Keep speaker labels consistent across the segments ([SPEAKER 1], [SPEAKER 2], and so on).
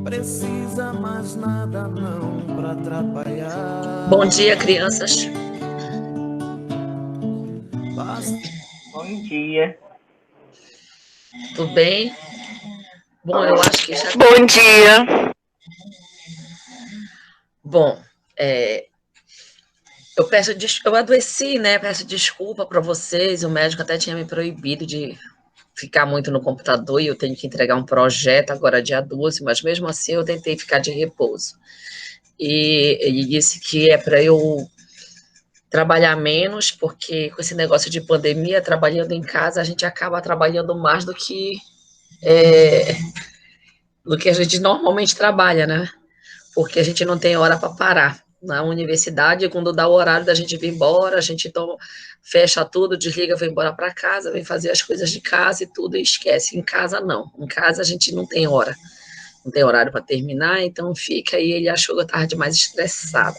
[SPEAKER 1] precisa mais nada não pra atrapalhar.
[SPEAKER 2] Bom dia, crianças.
[SPEAKER 3] Bom dia.
[SPEAKER 2] Tudo bem? Bom, eu acho que já...
[SPEAKER 3] Bom dia.
[SPEAKER 2] Bom, eu adoeci, né? Peço desculpa para vocês. O médico até tinha me proibido de ficar muito no computador e eu tenho que entregar um projeto agora dia 12, mas mesmo assim eu tentei ficar de repouso. E ele disse que é para eu trabalhar menos, porque com esse negócio de pandemia, trabalhando em casa, a gente acaba trabalhando mais do que a gente normalmente trabalha, né? Porque a gente não tem hora para parar. Na universidade, quando dá o horário da gente vir embora, a gente fecha tudo, desliga, vai embora para casa, vem fazer as coisas de casa e tudo e esquece. Em casa, não. Em casa, a gente não tem hora. Não tem horário para terminar, então fica aí. Ele achou que eu estava demais estressada.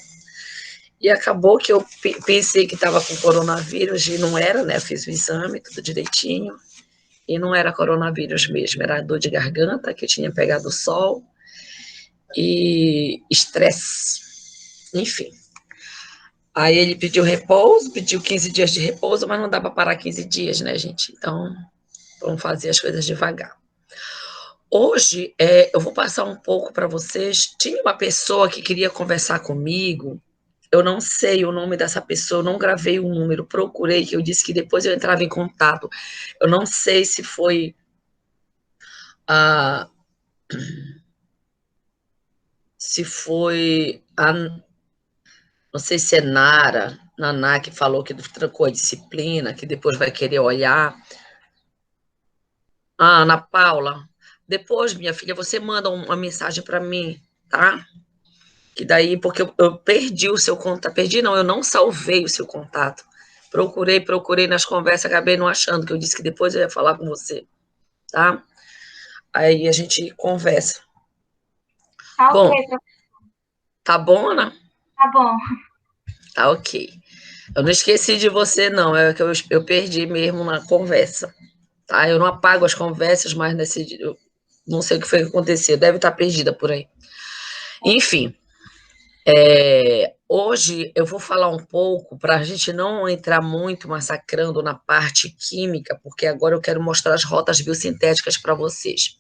[SPEAKER 2] E acabou que eu pensei que estava com coronavírus e não era, né? Eu fiz o exame, tudo direitinho. E não era coronavírus mesmo, era dor de garganta, que eu tinha pegado o sol e estresse. Enfim. Aí ele pediu repouso, pediu 15 dias de repouso, mas não dá para parar 15 dias, né, gente? Então, vamos fazer as coisas devagar. Hoje, eu vou passar um pouco para vocês. Tinha uma pessoa que queria conversar comigo. Eu não sei o nome dessa pessoa, eu não gravei o número, procurei, que eu disse que depois eu entrava em contato. Eu não sei se foi a. Se foi a. Não sei se é Naná, que falou que trancou a disciplina, que depois vai querer olhar. Ah, Ana Paula, depois, minha filha, você manda uma mensagem para mim, tá? Que daí, porque eu perdi o seu contato. Perdi, não, eu não salvei o seu contato. Procurei nas conversas, acabei não achando, que eu disse que depois eu ia falar com você, tá? Aí a gente conversa.
[SPEAKER 4] Tá ok,
[SPEAKER 2] Bom, tá bom, Ana?
[SPEAKER 4] tá bom.
[SPEAKER 2] Tá ok. Eu não esqueci de você, não. É que eu perdi mesmo na conversa, tá? Eu não apago as conversas, mas nesse dia, eu não sei o que foi que aconteceu. Deve estar perdida por aí. Enfim, hoje eu vou falar um pouco, para a gente não entrar muito massacrando na parte química, porque agora eu quero mostrar as rotas biosintéticas para vocês.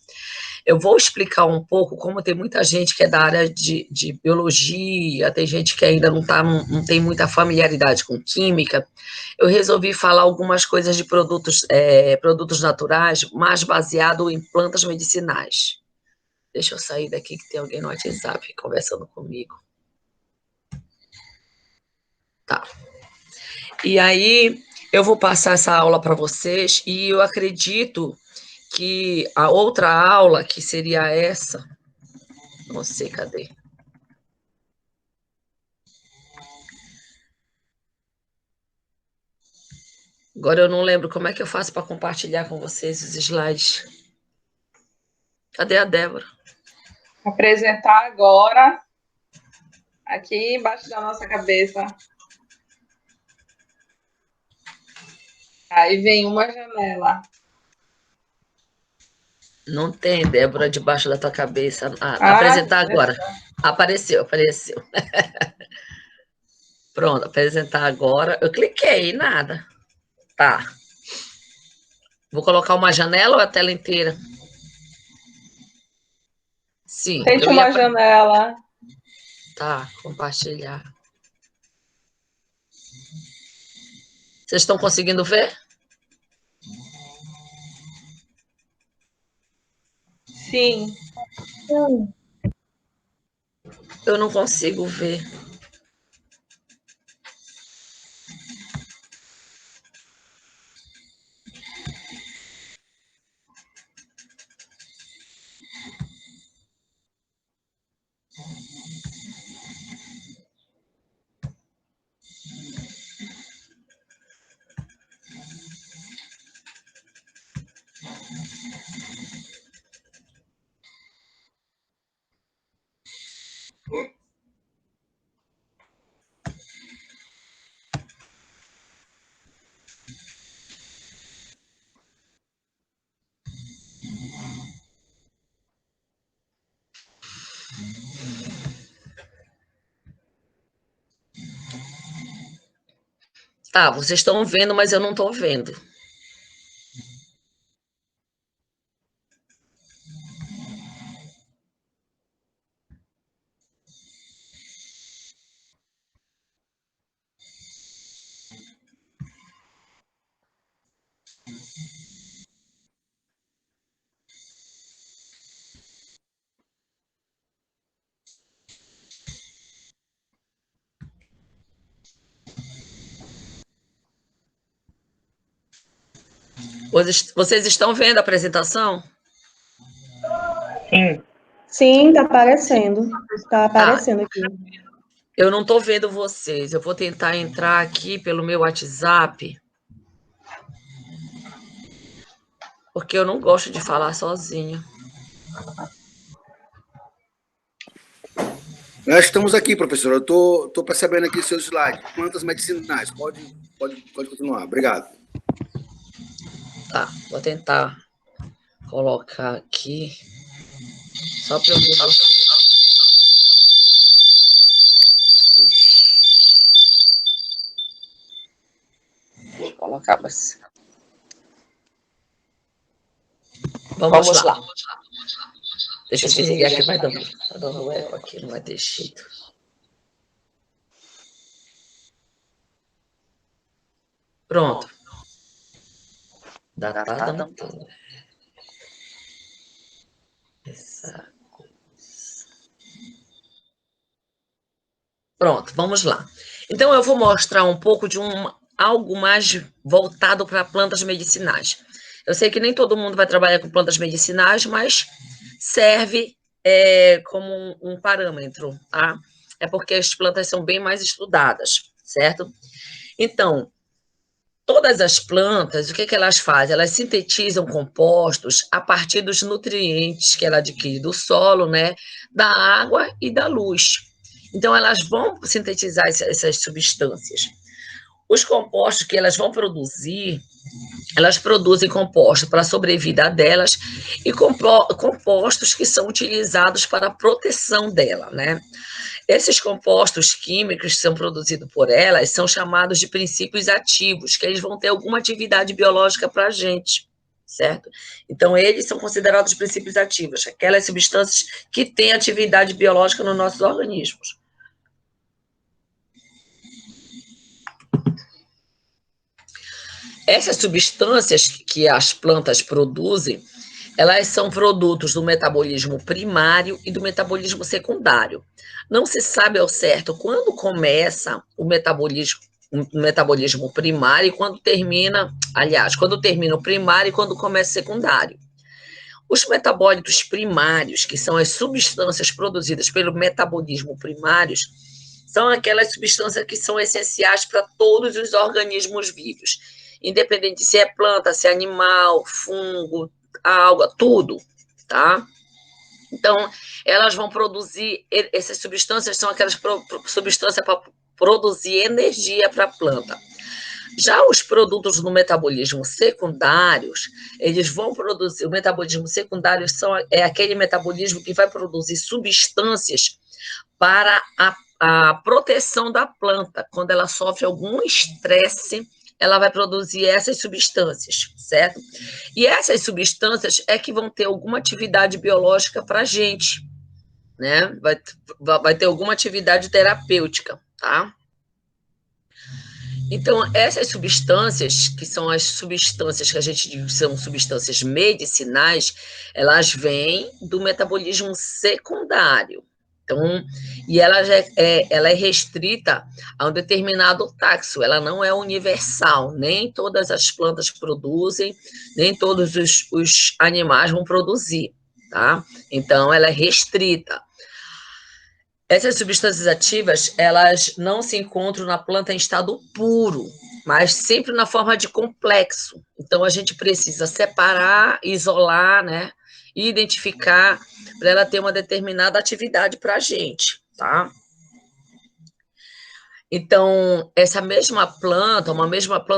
[SPEAKER 2] Eu vou explicar um pouco, como tem muita gente que é da área de biologia, tem gente que ainda não tem muita familiaridade com química, eu resolvi falar algumas coisas de produtos naturais, mais baseado em plantas medicinais. Deixa eu sair daqui que tem alguém no WhatsApp conversando comigo. Tá. E aí, eu vou passar essa aula para vocês e eu acredito que a outra aula, que seria essa, não sei, cadê? Agora eu não lembro como é que eu faço para compartilhar com vocês os slides. Cadê a Débora?
[SPEAKER 5] Apresentar agora, aqui embaixo da nossa cabeça. Aí vem uma janela.
[SPEAKER 2] Não tem, Débora, debaixo da tua cabeça. Apresentar agora. Apareceu. Pronto, apresentar agora. Eu cliquei, nada. Tá. Vou colocar uma janela ou a tela inteira? Sim.
[SPEAKER 5] Tente uma janela.
[SPEAKER 2] Tá, compartilhar. Vocês estão conseguindo ver?
[SPEAKER 5] Sim.
[SPEAKER 2] Eu não consigo ver. Tá, vocês estão vendo, mas eu não estou vendo. Vocês estão vendo a apresentação?
[SPEAKER 3] Sim.
[SPEAKER 6] Sim, tá aparecendo. Tá aparecendo aqui.
[SPEAKER 2] Eu não estou vendo vocês. Eu vou tentar entrar aqui pelo meu WhatsApp. Porque eu não gosto de falar sozinha.
[SPEAKER 7] Nós estamos aqui, professor. Eu estou percebendo aqui seu slide. Plantas medicinais. Pode continuar. Obrigado.
[SPEAKER 2] Tá, vou tentar colocar aqui. Só para eu ver vocês. Vou colocar mais. Vamos lá. Deixa eu desligar aqui, vai dando. Tá dando eco aqui, não vai ter jeito. Pronto. Tá dando. Essa coisa. Pronto, vamos lá. Então, eu vou mostrar um pouco de algo mais voltado para plantas medicinais. Eu sei que nem todo mundo vai trabalhar com plantas medicinais, mas serve como um parâmetro, tá? É porque as plantas são bem mais estudadas, certo? Então, todas as plantas, o que elas fazem? Elas sintetizam compostos a partir dos nutrientes que ela adquire do solo, né? Da água e da luz. Então, elas vão sintetizar essas substâncias. Os compostos que elas vão produzir, elas produzem compostos para a sobrevida delas e compostos que são utilizados para a proteção dela, né? Esses compostos químicos que são produzidos por elas são chamados de princípios ativos, que eles vão ter alguma atividade biológica para a gente, certo? Então, eles são considerados princípios ativos, aquelas substâncias que têm atividade biológica nos nossos organismos. Essas substâncias que as plantas produzem, elas são produtos do metabolismo primário e do metabolismo secundário. Não se sabe ao certo quando começa o metabolismo primário e quando termina, aliás, quando termina o primário e quando começa o secundário. Os metabólitos primários, que são as substâncias produzidas pelo metabolismo primário, são aquelas substâncias que são essenciais para todos os organismos vivos, independente se é planta, se é animal, fungo, alga, tudo, tá? Então, elas vão produzir, essas substâncias são aquelas substâncias para produzir energia para a planta. Já os produtos no metabolismo secundários, eles vão produzir, o metabolismo secundário é aquele metabolismo que vai produzir substâncias para a proteção da planta. Quando ela sofre algum estresse, ela vai produzir essas substâncias, certo? E essas substâncias é que vão ter alguma atividade biológica para a gente, né? Vai ter alguma atividade terapêutica, tá? Então, essas substâncias, que são as substâncias que a gente diz que são substâncias medicinais, elas vêm do metabolismo secundário. Então, e ela é restrita a um determinado taxo, ela não é universal, nem todas as plantas produzem, nem todos os animais vão produzir, tá? Então, ela é restrita. Essas substâncias ativas, elas não se encontram na planta em estado puro, mas sempre na forma de complexo. Então, a gente precisa separar, isolar, né? E identificar para ela ter uma determinada atividade para a gente, tá? Então, essa mesma planta,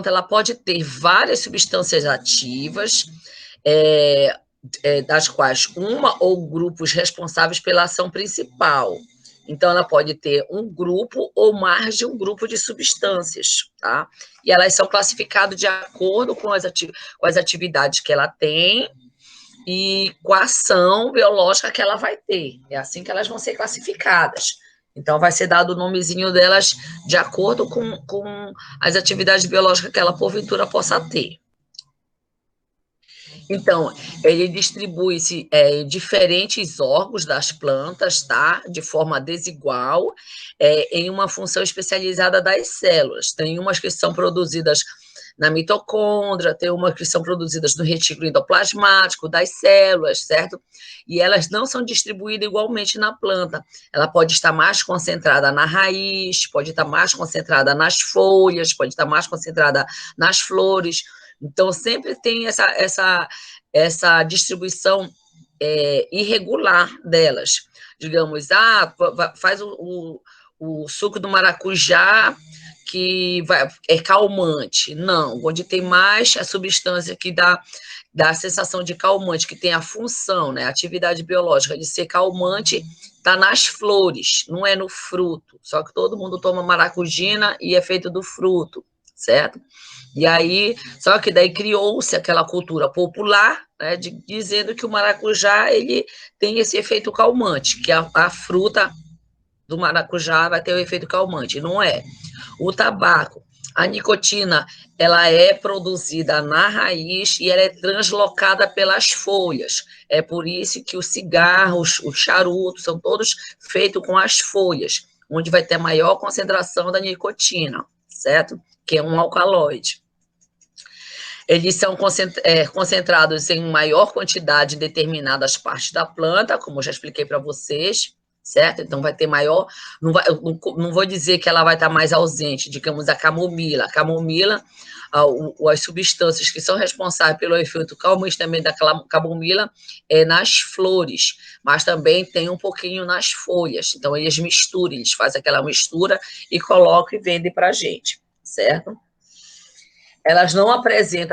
[SPEAKER 2] ela pode ter várias substâncias ativas, das quais uma ou grupos responsáveis pela ação principal. Então, ela pode ter um grupo ou mais de um grupo de substâncias, tá? E elas são classificadas de acordo com as atividades que ela tem e com a ação biológica que ela vai ter. É assim que elas vão ser classificadas. Então, vai ser dado o nomezinho delas de acordo com as atividades biológicas que ela, porventura, possa ter. Então, ele distribui-se em diferentes órgãos das plantas, tá? De forma desigual, em uma função especializada das células. Tem umas que são produzidas na mitocôndria, tem umas que são produzidas no retículo endoplasmático das células, certo? E elas não são distribuídas igualmente na planta. Ela pode estar mais concentrada na raiz, pode estar mais concentrada nas folhas, pode estar mais concentrada nas flores. Então, sempre tem essa distribuição irregular delas. Digamos, faz o suco do maracujá, que é calmante. Não, onde tem mais a substância que dá a sensação de calmante, que tem a função, né, a atividade biológica de ser calmante, está nas flores, não é no fruto. Só que todo mundo toma maracujina e é feito do fruto, certo? E aí, só que daí criou-se aquela cultura popular, né, dizendo que o maracujá ele tem esse efeito calmante, que a fruta do maracujá vai ter o efeito calmante. Não é. O tabaco, a nicotina, ela é produzida na raiz e ela é translocada pelas folhas. É por isso que os cigarros, os charutos, são todos feitos com as folhas, onde vai ter maior concentração da nicotina, certo? Que é um alcaloide. Eles são concentrados em maior quantidade em determinadas partes da planta, como eu já expliquei para vocês, certo? Então, vai ter maior... Não vou dizer que ela vai estar mais ausente, digamos, a camomila. A camomila, as substâncias que são responsáveis pelo efeito calmante também da camomila é nas flores, mas também tem um pouquinho nas folhas. Então, eles misturam, eles fazem aquela mistura e colocam e vendem para a gente, certo? As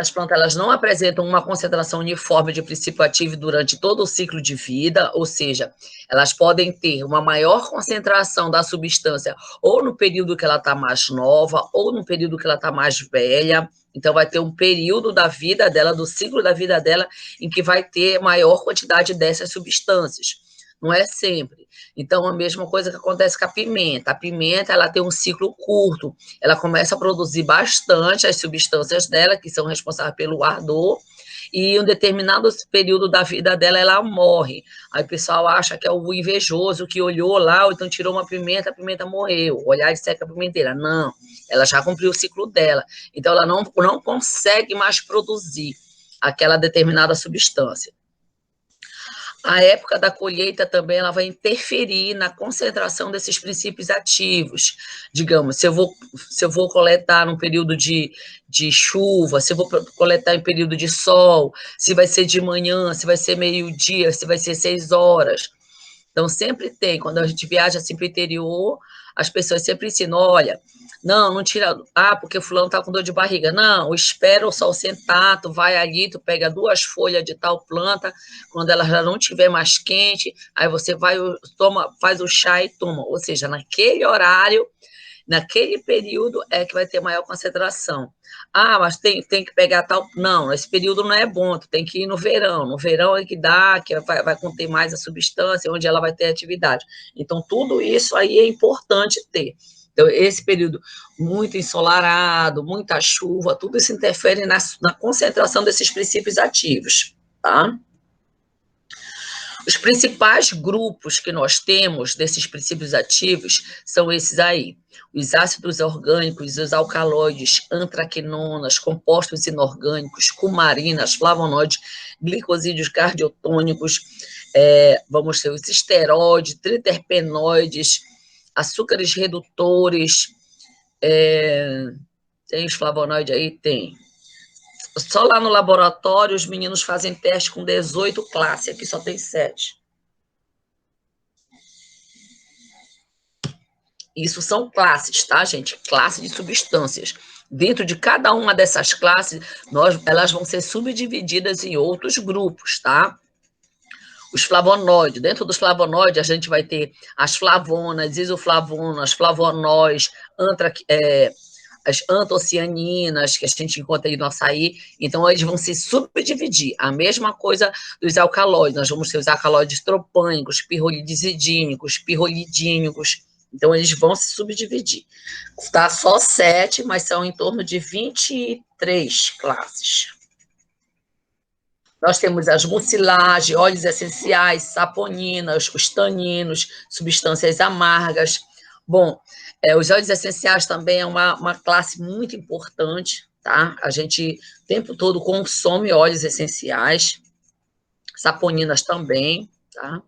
[SPEAKER 2] plantas elas não apresentam uma concentração uniforme de princípio ativo durante todo o ciclo de vida, ou seja, elas podem ter uma maior concentração da substância ou no período que ela está mais nova, ou no período que ela está mais velha. Então, vai ter um período da vida dela, do ciclo da vida dela, em que vai ter maior quantidade dessas substâncias. Não é sempre. Então, a mesma coisa que acontece com a pimenta. A pimenta, ela tem um ciclo curto. Ela começa a produzir bastante as substâncias dela, que são responsáveis pelo ardor, e em um determinado período da vida dela, ela morre. Aí o pessoal acha que é o invejoso que olhou lá, ou então tirou uma pimenta, a pimenta morreu. Olhar e seca a pimenteira. Não, ela já cumpriu o ciclo dela. Então, ela não consegue mais produzir aquela determinada substância. A época da colheita também ela vai interferir na concentração desses princípios ativos. Digamos, se eu vou coletar num período de chuva, se eu vou coletar em período de sol, se vai ser de manhã, se vai ser meio-dia, se vai ser 6 horas. Então, sempre tem, quando a gente viaja assim para o interior, as pessoas sempre ensinam, olha, não tira, porque fulano está com dor de barriga. Não, espera o sol sentar, tu vai ali, tu pega 2 folhas de tal planta, quando ela já não estiver mais quente, aí você vai, faz o chá e toma. Ou seja, naquele horário, naquele período é que vai ter maior concentração. Mas tem que pegar tal... Não, esse período não é bom, tu tem que ir no verão. No verão é que dá, que vai conter mais a substância, onde ela vai ter atividade. Então, tudo isso aí é importante ter. Então, esse período muito ensolarado, muita chuva, tudo isso interfere na concentração desses princípios ativos, tá? Os principais grupos que nós temos desses princípios ativos são esses aí. Os ácidos orgânicos, os alcaloides, antraquinonas, compostos inorgânicos, cumarinas, flavonoides, glicosídeos cardiotônicos, vamos ter os esteroides, triterpenoides, açúcares redutores, tem os flavonoides aí? Tem. Só lá no laboratório os meninos fazem teste com 18 classes, aqui só tem 7. Isso são classes, tá, gente? Classe de substâncias. Dentro de cada uma dessas classes, elas vão ser subdivididas em outros grupos, tá? os flavonoides. Dentro dos flavonoides, a gente vai ter as flavonas, isoflavonas, flavonóis, as antocianinas, que a gente encontra aí no açaí. Então, eles vão se subdividir. A mesma coisa dos alcaloides. Nós vamos ter os alcaloides tropânicos, pirrolidizidínicos, pirrolidínicos. Então, eles vão se subdividir. Está só 7, mas são em torno de 23 classes. Nós temos as mucilagens, óleos essenciais, saponinas, os taninos, substâncias amargas. Bom, os óleos essenciais também é uma classe muito importante, tá? A gente o tempo todo consome óleos essenciais, saponinas também, tá?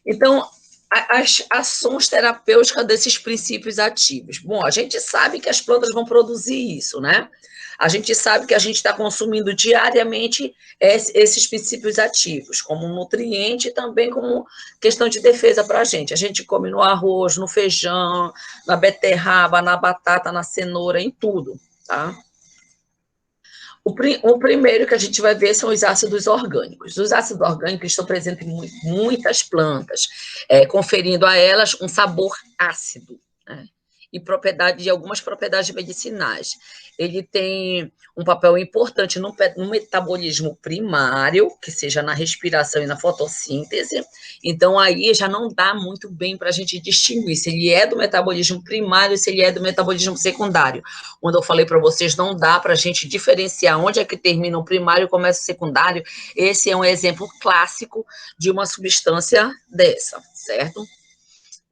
[SPEAKER 2] Então, as ações terapêuticas desses princípios ativos. Bom, a gente sabe que as plantas vão produzir isso, né? A gente sabe que a gente está consumindo diariamente esses princípios ativos, como um nutriente e também como questão de defesa para a gente. A gente come no arroz, no feijão, na beterraba, na batata, na cenoura, em tudo, tá? O primeiro que a gente vai ver são os ácidos orgânicos. Os ácidos orgânicos estão presentes em muitas plantas, conferindo a elas um sabor ácido, né? E algumas propriedades medicinais. Ele tem um papel importante no metabolismo primário, que seja na respiração e na fotossíntese. Então, aí já não dá muito bem para a gente distinguir se ele é do metabolismo primário, se ele é do metabolismo secundário. Quando eu falei para vocês, não dá para a gente diferenciar onde é que termina o primário e começa o secundário. Esse é um exemplo clássico de uma substância dessa, certo?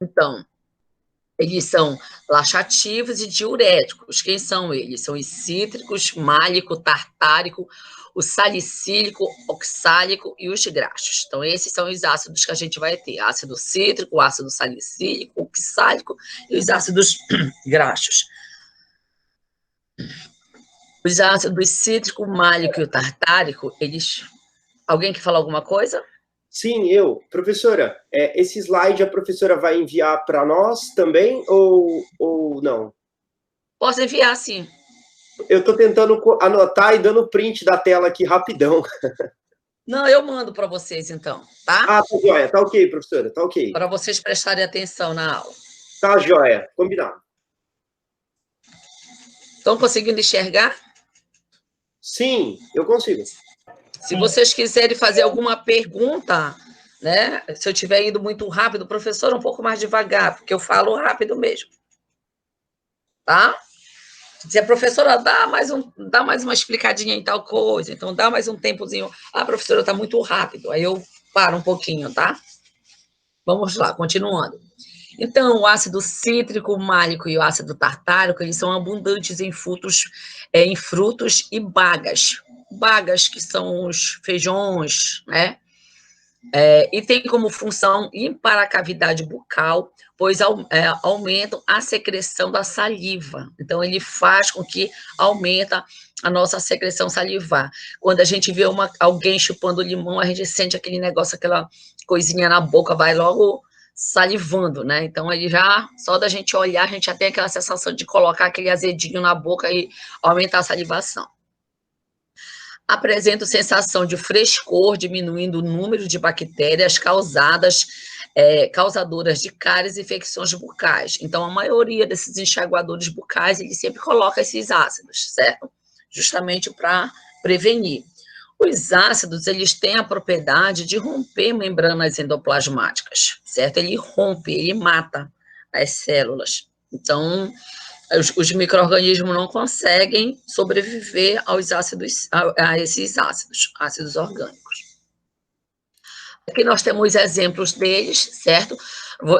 [SPEAKER 2] Então, eles são laxativos e diuréticos. Quem são eles? São os cítricos, málico, tartárico, o salicílico, oxálico e os graxos. Então, esses são os ácidos que a gente vai ter. Ácido cítrico, ácido salicílico, oxálico e os ácidos graxos. Os ácidos cítrico, málico e o tartárico, eles... Alguém quer falar alguma coisa?
[SPEAKER 8] Sim, eu. Professora, esse slide a professora vai enviar para nós também ou não?
[SPEAKER 2] Posso enviar, sim.
[SPEAKER 8] Eu estou tentando anotar e dando print da tela aqui rapidão.
[SPEAKER 2] Não, eu mando para vocês, então, tá?
[SPEAKER 8] Ah, tá joia. Tá ok, professora, tá ok.
[SPEAKER 2] Para vocês prestarem atenção na aula.
[SPEAKER 8] Tá joia, combinado.
[SPEAKER 2] Estão conseguindo enxergar?
[SPEAKER 8] Sim, eu consigo.
[SPEAKER 2] Se vocês quiserem fazer alguma pergunta, né? Se eu estiver indo muito rápido, professor, um pouco mais devagar, porque eu falo rápido mesmo. Tá? Se a professora dá mais uma explicadinha em tal coisa, então dá mais um tempozinho. Ah, professora, está muito rápido. Aí eu paro um pouquinho, tá? Vamos lá, continuando. Então, o ácido cítrico, málico e o ácido tartárico, eles são abundantes em frutos e bagas. Bagas, que são os feijões, né? E tem como função ir para a cavidade bucal, pois aumentam a secreção da saliva. Então, ele faz com que aumenta a nossa secreção salivar. Quando a gente vê alguém chupando limão, a gente sente aquele negócio, aquela coisinha na boca, vai logo salivando, né? Então, ele já, só da gente olhar, a gente já tem aquela sensação de colocar aquele azedinho na boca e aumentar a salivação. Apresenta sensação de frescor, diminuindo o número de bactérias causadoras de cáries e infecções bucais. Então, a maioria desses enxaguadores bucais, ele sempre coloca esses ácidos, certo? Justamente para prevenir. Os ácidos, eles têm a propriedade de romper membranas endoplasmáticas, certo? Ele rompe, ele mata as células. Então, os micro-organismos não conseguem sobreviver a esses ácidos orgânicos. Aqui nós temos exemplos deles, certo?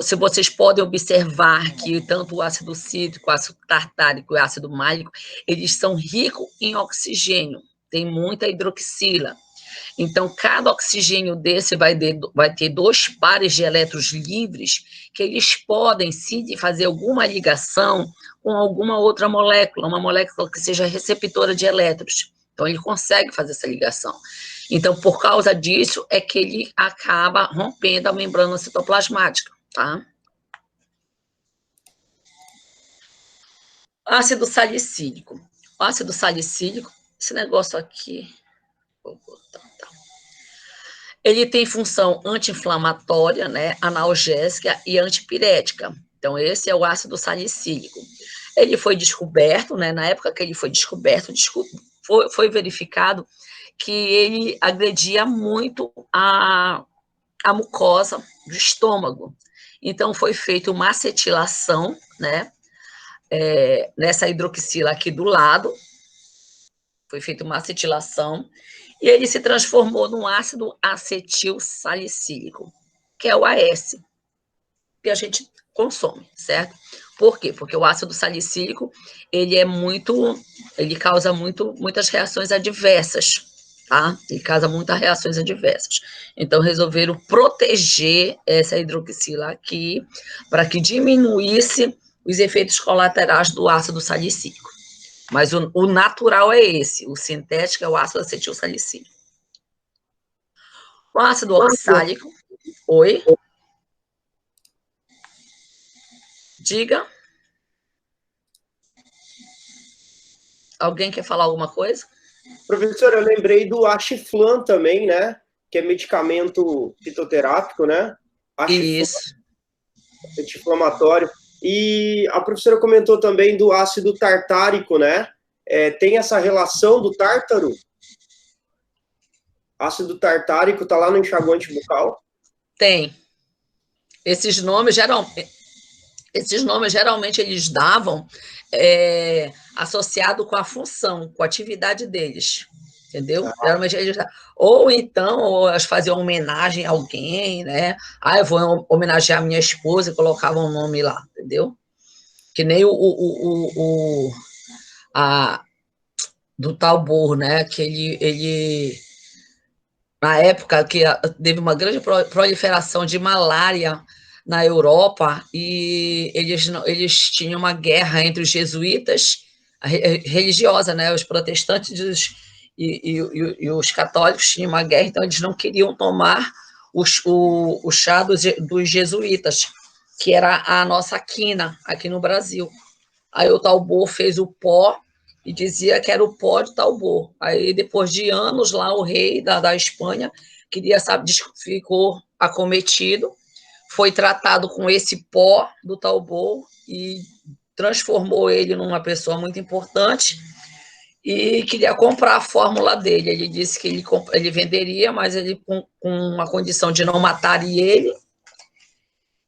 [SPEAKER 2] Se vocês podem observar que tanto o ácido cítrico, o ácido tartárico e o ácido málico, eles são ricos em oxigênio, tem muita hidroxila. Então, cada oxigênio desse vai ter 2 pares de elétrons livres, que eles podem, sim, fazer alguma ligação com alguma outra molécula, uma molécula que seja receptora de elétrons. Então, ele consegue fazer essa ligação. Então, por causa disso, é que ele acaba rompendo a membrana citoplasmática, tá? Ácido salicílico. O ácido salicílico, esse negócio aqui... Vou botar, tá. Ele tem função anti-inflamatória, né, analgésica e antipirética. Então, esse é o ácido salicílico. Ele foi descoberto, né, na época que ele foi descoberto, foi verificado que ele agredia muito a mucosa do estômago. Então, foi feita uma acetilação, né, nessa hidroxila aqui do lado, foi feita uma acetilação, e ele se transformou num ácido acetil salicílico, que é o AS, que a gente consome, certo? Por quê? Porque o ácido salicílico, ele causa muitas reações adversas, tá? Ele causa muitas reações adversas. Então, resolveram proteger essa hidroxila aqui, para que diminuísse os efeitos colaterais do ácido salicílico. Mas o natural é esse, o sintético é o ácido acetil salicílico. O ácido oxálico, oi? Diga. Alguém quer falar alguma coisa?
[SPEAKER 8] Professor, eu lembrei do Achiflan também, né? Que é medicamento fitoterápico, né?
[SPEAKER 2] Isso.
[SPEAKER 8] Anti-inflamatório. E a professora comentou também do ácido tartárico, né? Tem essa relação do tártaro? Ácido tartárico está lá no enxaguante bucal?
[SPEAKER 2] Tem. Esses nomes geralmente eles davam associado com a função, com a atividade deles, entendeu? Geralmente eles, ou eles faziam homenagem a alguém, né? Eu vou homenagear a minha esposa e colocavam um nome lá, entendeu? Que nem do Talbot, né? Que ele na época que teve uma grande proliferação de malária na Europa, e eles tinham uma guerra entre os jesuítas, religiosa, né? Os protestantes e os católicos tinham uma guerra, então eles não queriam tomar o chá dos jesuítas, que era a nossa quina aqui no Brasil. Aí o Talbot fez o pó e dizia que era o pó de Talbot. Aí, depois de anos lá, o rei da Espanha ficou acometido, foi tratado com esse pó do Talbot e transformou ele numa pessoa muito importante e queria comprar a fórmula dele. Ele disse que ele venderia, mas ele com uma condição de não matar ele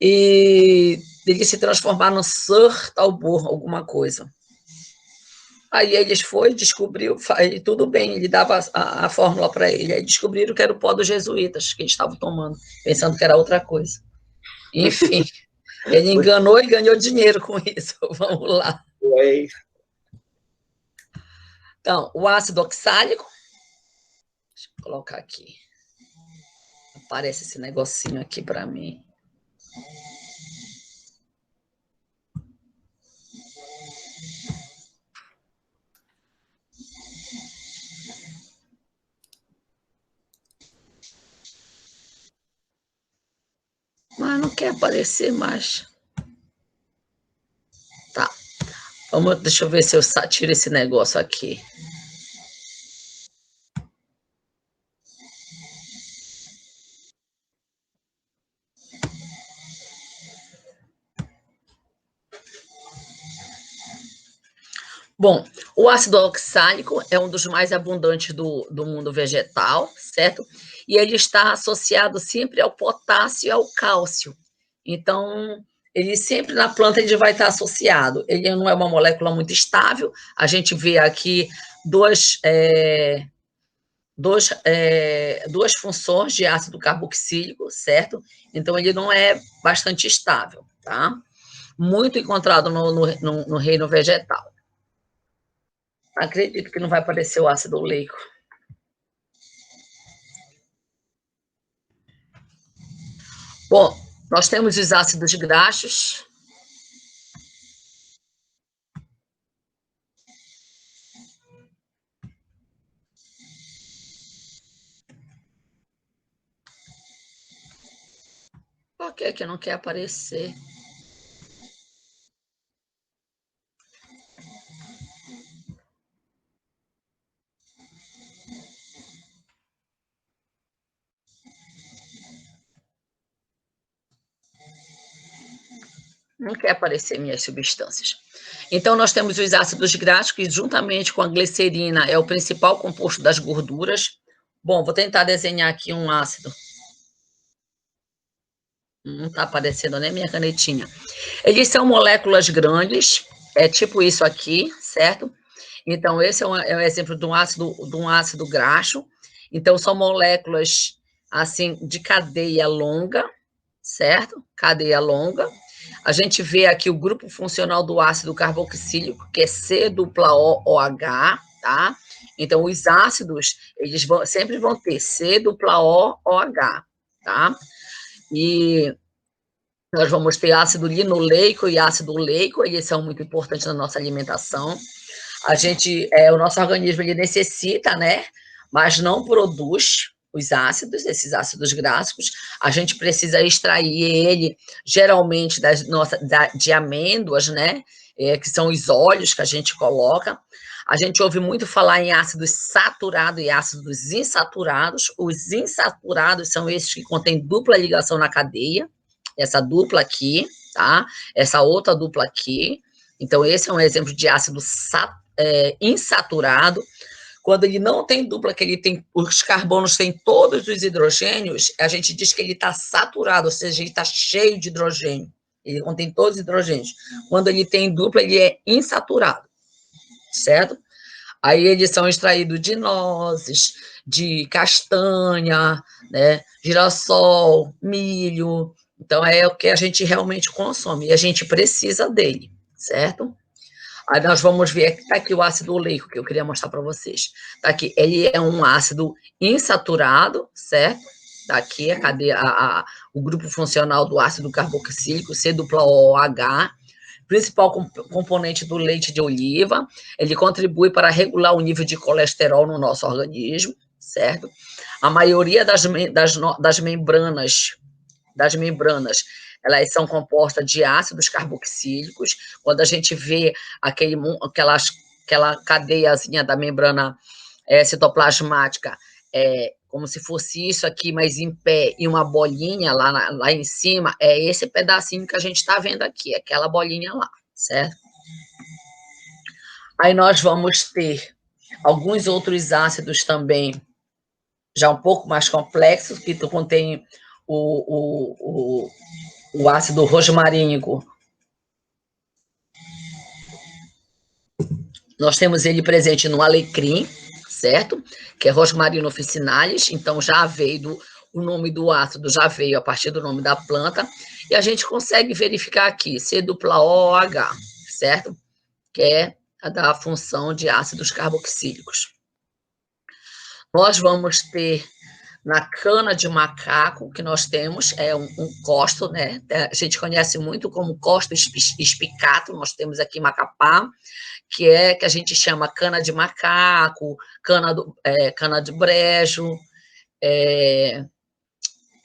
[SPEAKER 2] e ele se transformar no Sir Talbot, alguma coisa. Aí eles descobriu, tudo bem, ele dava a fórmula para ele. Aí descobriram que era o pó dos jesuítas que eles estavam tomando, pensando que era outra coisa. Enfim, ele enganou e ganhou dinheiro com isso. Vamos lá. Então, o ácido oxálico. Deixa eu colocar aqui. Aparece esse negocinho aqui para mim. Mas não quer aparecer mais. Tá. Deixa eu ver se eu tiro esse negócio aqui. Bom, o ácido oxálico é um dos mais abundantes do mundo vegetal, certo? E ele está associado sempre ao potássio e ao cálcio. Então, ele sempre na planta ele vai estar associado. Ele não é uma molécula muito estável. A gente vê aqui duas funções de ácido carboxílico, certo? Então, ele não é bastante estável, tá? Muito encontrado no reino vegetal. Acredito que não vai aparecer o ácido oleico. Bom, nós temos os ácidos graxos. Por que não quer aparecer? Não quer aparecer minhas substâncias. Então, nós temos os ácidos graxos, que juntamente com a glicerina é o principal composto das gorduras. Bom, vou tentar desenhar aqui um ácido. Não está aparecendo nem minha canetinha. Eles são moléculas grandes, é tipo isso aqui, certo? Então, esse é um exemplo de um ácido graxo. Então, são moléculas, assim, de cadeia longa, certo? Cadeia longa. A gente vê aqui o grupo funcional do ácido carboxílico, que é C-OH, tá? Então, os ácidos, eles sempre vão ter C-OH, tá? E nós vamos ter ácido linoleico e ácido oleico, eles são muito importantes na nossa alimentação. O nosso organismo, ele necessita, né? Mas não produz os ácidos, esses ácidos graxos. A gente precisa extrair ele, geralmente, de amêndoas, né? Que são os óleos que a gente coloca. A gente ouve muito falar em ácidos saturados e ácidos insaturados. Os insaturados são esses que contêm dupla ligação na cadeia. Essa dupla aqui, tá? Essa outra dupla aqui. Então, esse é um exemplo de ácido insaturado. Quando ele não tem dupla, que ele tem, os carbonos têm todos os hidrogênios, a gente diz que ele está saturado, ou seja, ele está cheio de hidrogênio. Ele contém todos os hidrogênios. Quando ele tem dupla, ele é insaturado, certo? Aí eles são extraídos de nozes, de castanha, né, girassol, milho. Então, é o que a gente realmente consome, e a gente precisa dele, certo? Aí nós vamos ver, tá aqui o ácido oleico, que eu queria mostrar para vocês. Tá aqui, ele é um ácido insaturado, certo? Tá aqui o grupo funcional do ácido carboxílico, C-OH, principal componente do leite de oliva. Ele contribui para regular o nível de colesterol no nosso organismo, certo? A maioria das membranas, elas são compostas de ácidos carboxílicos. Quando a gente vê aquela cadeiazinha da membrana citoplasmática, como se fosse isso aqui, mas em pé, e uma bolinha lá em cima, é esse pedacinho que a gente está vendo aqui, aquela bolinha lá, certo? Aí nós vamos ter alguns outros ácidos também, já um pouco mais complexos, que contém o ácido rosmarínico. Nós temos ele presente no alecrim, certo? Que é Rosmarino officinalis, então já veio o nome do ácido, já veio a partir do nome da planta, e a gente consegue verificar aqui, C-OH, certo? Que é a da função de ácidos carboxílicos. Nós vamos ter na cana de macaco, que nós temos, um costo, né? A gente conhece muito como costo espicato, nós temos aqui Macapá, que a gente chama cana de macaco, cana de brejo,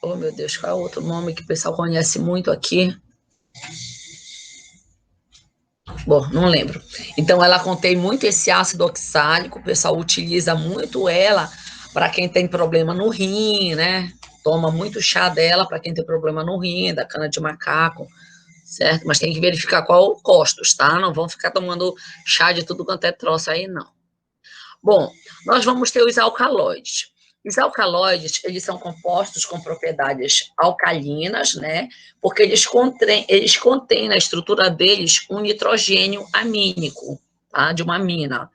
[SPEAKER 2] oh, meu Deus, qual é o outro nome que o pessoal conhece muito aqui? Bom, não lembro. Então, ela contém muito esse ácido oxálico, o pessoal utiliza muito ela para quem tem problema no rim, né? Toma muito chá dela para quem tem problema no rim, da cana de macaco, certo? Mas tem que verificar qual o costos, tá? Não vão ficar tomando chá de tudo quanto é troço aí, não. Bom, nós vamos ter os alcaloides. Os alcaloides, eles são compostos com propriedades alcalinas, né? Porque eles contêm na estrutura deles um nitrogênio amínico, tá? De uma amina.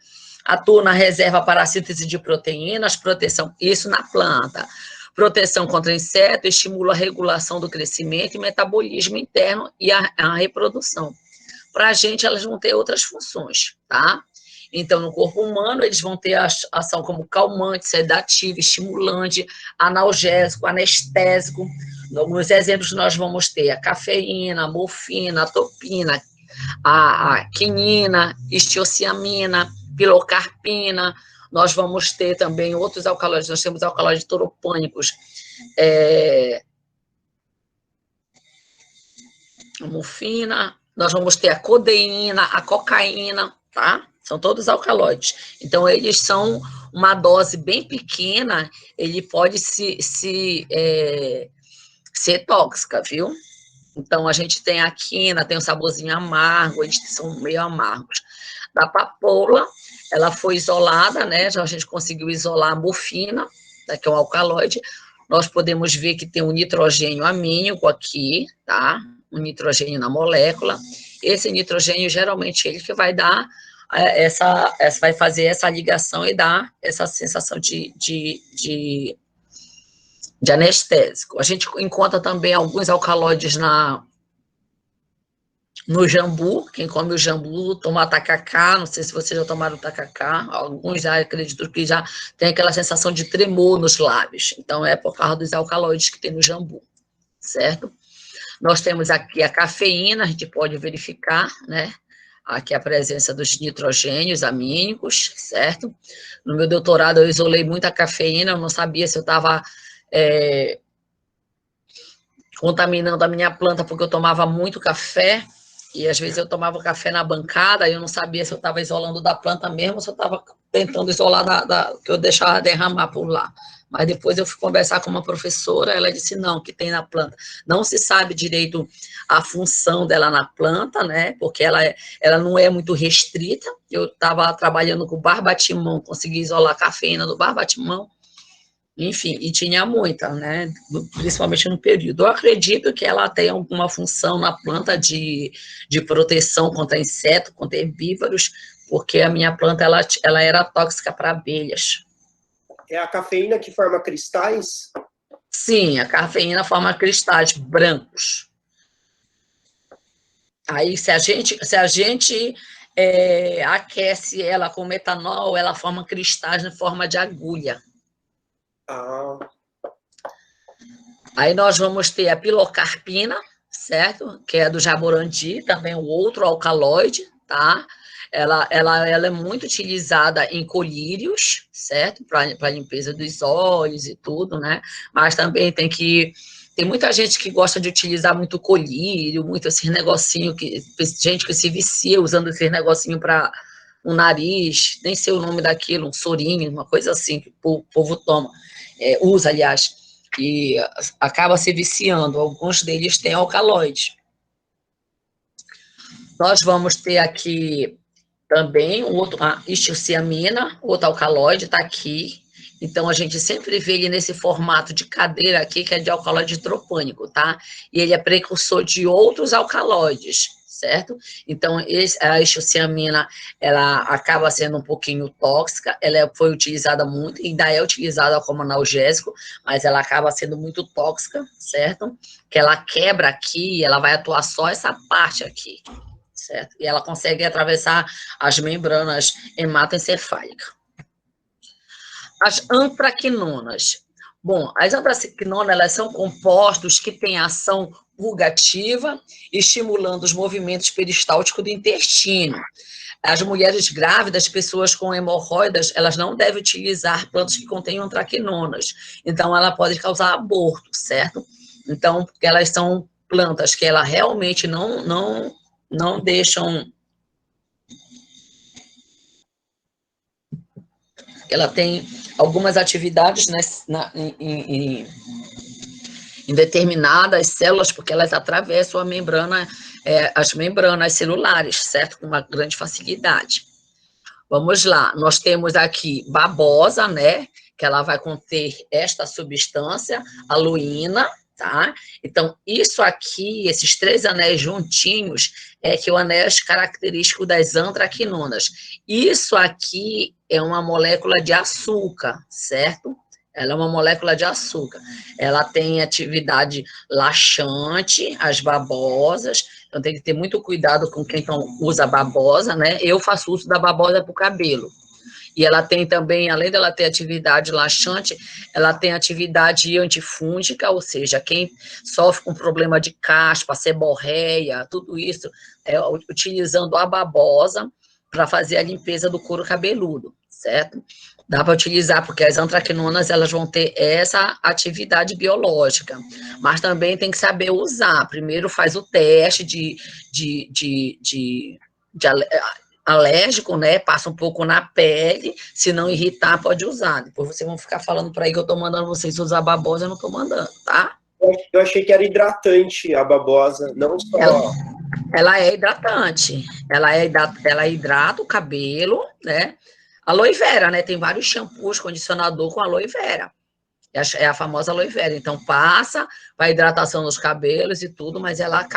[SPEAKER 2] Atua na reserva para a síntese de proteínas, proteção, isso na planta. Proteção contra insetos, estimula a regulação do crescimento e metabolismo interno e a reprodução. Para a gente, elas vão ter outras funções, tá? Então, no corpo humano, eles vão ter ação como calmante, sedativo, estimulante, analgésico, anestésico. Alguns exemplos nós vamos ter a cafeína, a morfina, a topina, a quinina, histiociamina, pilocarpina. Nós vamos ter também outros alcaloides, nós temos alcaloides toropânicos, a morfina, nós vamos ter a codeína, a cocaína, tá? São todos alcaloides. Então, eles são uma dose bem pequena, ele pode ser tóxica, viu? Então, a gente tem a quina, tem um saborzinho amargo, eles são meio amargos. Da papoula, ela foi isolada, né? Já a gente conseguiu isolar a morfina, né, que é um alcaloide. Nós podemos ver que tem um nitrogênio amínico aqui, tá? Um nitrogênio na molécula. Esse nitrogênio, geralmente, ele que vai dar vai fazer essa ligação e dar essa sensação de anestésico. A gente encontra também alguns alcaloides no jambu. Quem come o jambu toma tacacá, não sei se vocês já tomaram tacacá, alguns já acredito que já tem aquela sensação de tremor nos lábios, então é por causa dos alcaloides que tem no jambu, certo? Nós temos aqui a cafeína, a gente pode verificar, né, aqui a presença dos nitrogênios amínicos, certo? No meu doutorado eu isolei muita cafeína, eu não sabia se eu estava contaminando a minha planta, porque eu tomava muito café, e às vezes eu tomava café na bancada, e eu não sabia se eu estava isolando da planta mesmo, ou se eu estava tentando isolar que eu deixava derramar por lá. Mas depois eu fui conversar com uma professora, ela disse, não, que tem na planta. Não se sabe direito a função dela na planta, né, porque ela não é muito restrita. Eu estava trabalhando com barbatimão, consegui isolar a cafeína do barbatimão, enfim, e tinha muita, né, principalmente no período. Eu acredito que ela tem alguma função na planta de proteção contra insetos, contra herbívoros, porque a minha planta, ela era tóxica para abelhas.
[SPEAKER 8] É a cafeína que forma cristais?
[SPEAKER 2] Sim, a cafeína forma cristais brancos. Aí, se a gente aquece ela com metanol, ela forma cristais em forma de agulha.
[SPEAKER 8] Ah.
[SPEAKER 2] Aí nós vamos ter a pilocarpina, certo? Que é do jaborandi, também o outro alcaloide, tá? Ela é muito utilizada em colírios, certo? Para limpeza dos olhos e tudo, né? Mas também tem muita gente que gosta de utilizar muito colírio, muito esses negocinhos, gente que se vicia usando esses negocinhos para o nariz, nem sei o nome daquilo, um sorinho, uma coisa assim que o povo toma, usa, aliás, e acaba se viciando. Alguns deles têm alcaloide. Nós vamos ter aqui também a istilciamina, outro alcaloide, está aqui. Então, a gente sempre vê ele nesse formato de cadeira aqui, que é de alcaloide tropânico, tá? E ele é precursor de outros alcaloides, certo? Então, a istilciamina, ela acaba sendo um pouquinho tóxica, ela foi utilizada muito, ainda é utilizada como analgésico, mas ela acaba sendo muito tóxica, certo? Que ela quebra aqui, ela vai atuar só essa parte aqui, certo? E ela consegue atravessar as membranas hematoencefálicas. As antraquinonas. Bom, as antraquinonas, elas são compostos que têm ação purgativa, estimulando os movimentos peristálticos do intestino. As mulheres grávidas, pessoas com hemorroidas, elas não devem utilizar plantas que contenham antraquinonas. Então, ela pode causar aborto, certo? Então, porque elas são plantas que ela realmente não deixam. Ela tem algumas atividades, né, em determinadas células, porque elas atravessam a membrana, as membranas celulares, certo? Com uma grande facilidade. Vamos lá, nós temos aqui babosa, né? Que ela vai conter esta substância, a luína, tá? Então, isso aqui, esses 3 anéis juntinhos, que é o anel característico das antraquinonas. Isso aqui é uma molécula de açúcar, certo? Ela é uma molécula de açúcar. Ela tem atividade laxante, as babosas, então tem que ter muito cuidado com quem usa babosa, né? Eu faço uso da babosa para o cabelo. E ela tem também, além dela ter atividade laxante, ela tem atividade antifúngica, ou seja, quem sofre com problema de caspa, seborreia, tudo isso, utilizando a babosa para fazer a limpeza do couro cabeludo, certo? Dá para utilizar, porque as antraquinonas, elas vão ter essa atividade biológica, mas também tem que saber usar. Primeiro faz o teste de alérgico, né? Passa um pouco na pele, se não irritar, pode usar. Depois vocês vão ficar falando por aí que eu tô mandando vocês usar babosa, eu não tô mandando, tá?
[SPEAKER 8] Eu achei que era hidratante a babosa, não só...
[SPEAKER 2] Ela é hidratante. Ela hidrata o cabelo, né? Aloe vera, né? Tem vários shampoos, condicionador com aloe vera. É a famosa aloe vera. Então, passa para hidratação dos cabelos e tudo, mas ela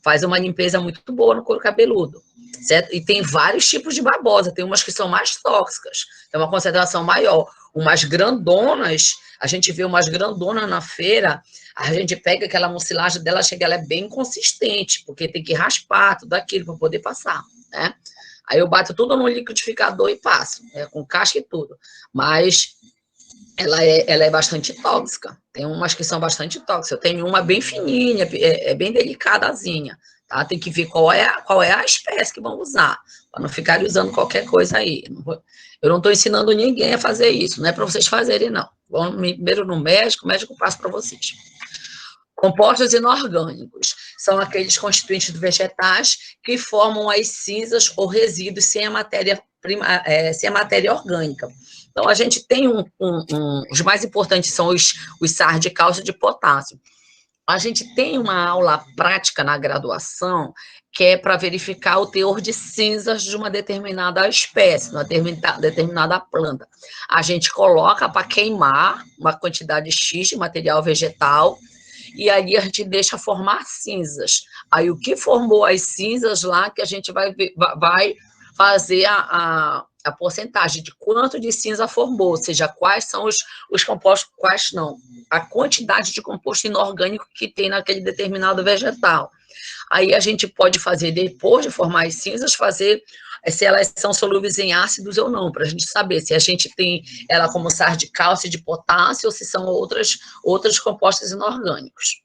[SPEAKER 2] faz uma limpeza muito boa no couro cabeludo, certo? E tem vários tipos de babosa. Tem umas que são mais tóxicas, tem uma concentração maior. Umas grandonas, a gente vê umas grandonas na feira, a gente pega aquela mucilagem dela, ela é bem consistente, porque tem que raspar tudo aquilo para poder passar, né? Aí eu bato tudo no liquidificador e passo, com casca e tudo. Mas ela é bastante tóxica. Tem umas que são bastante tóxicas. Eu tenho uma bem fininha, é bem delicadazinha, tá? Tem que ver qual é a espécie que vão usar, para não ficar usando qualquer coisa aí. Eu não estou ensinando ninguém a fazer isso, não é para vocês fazerem, não. Vão primeiro no médico, o médico passa para vocês. Compostos inorgânicos são aqueles constituintes vegetais que formam as cinzas ou resíduos sem a matéria orgânica. Então, a gente tem os mais importantes são os sais de cálcio e de potássio. A gente tem uma aula prática na graduação que é para verificar o teor de cinzas de uma determinada espécie, uma determinada planta. A gente coloca para queimar uma quantidade X de material vegetal e aí a gente deixa formar cinzas. Aí o que formou as cinzas lá que a gente vai fazer a porcentagem de quanto de cinza formou, ou seja, quais são os compostos, quais não, a quantidade de composto inorgânico que tem naquele determinado vegetal. Aí a gente pode fazer, depois de formar as cinzas, fazer se elas são solúveis em ácidos ou não, para a gente saber se a gente tem ela como sais de cálcio e de potássio ou se são outros compostos inorgânicos.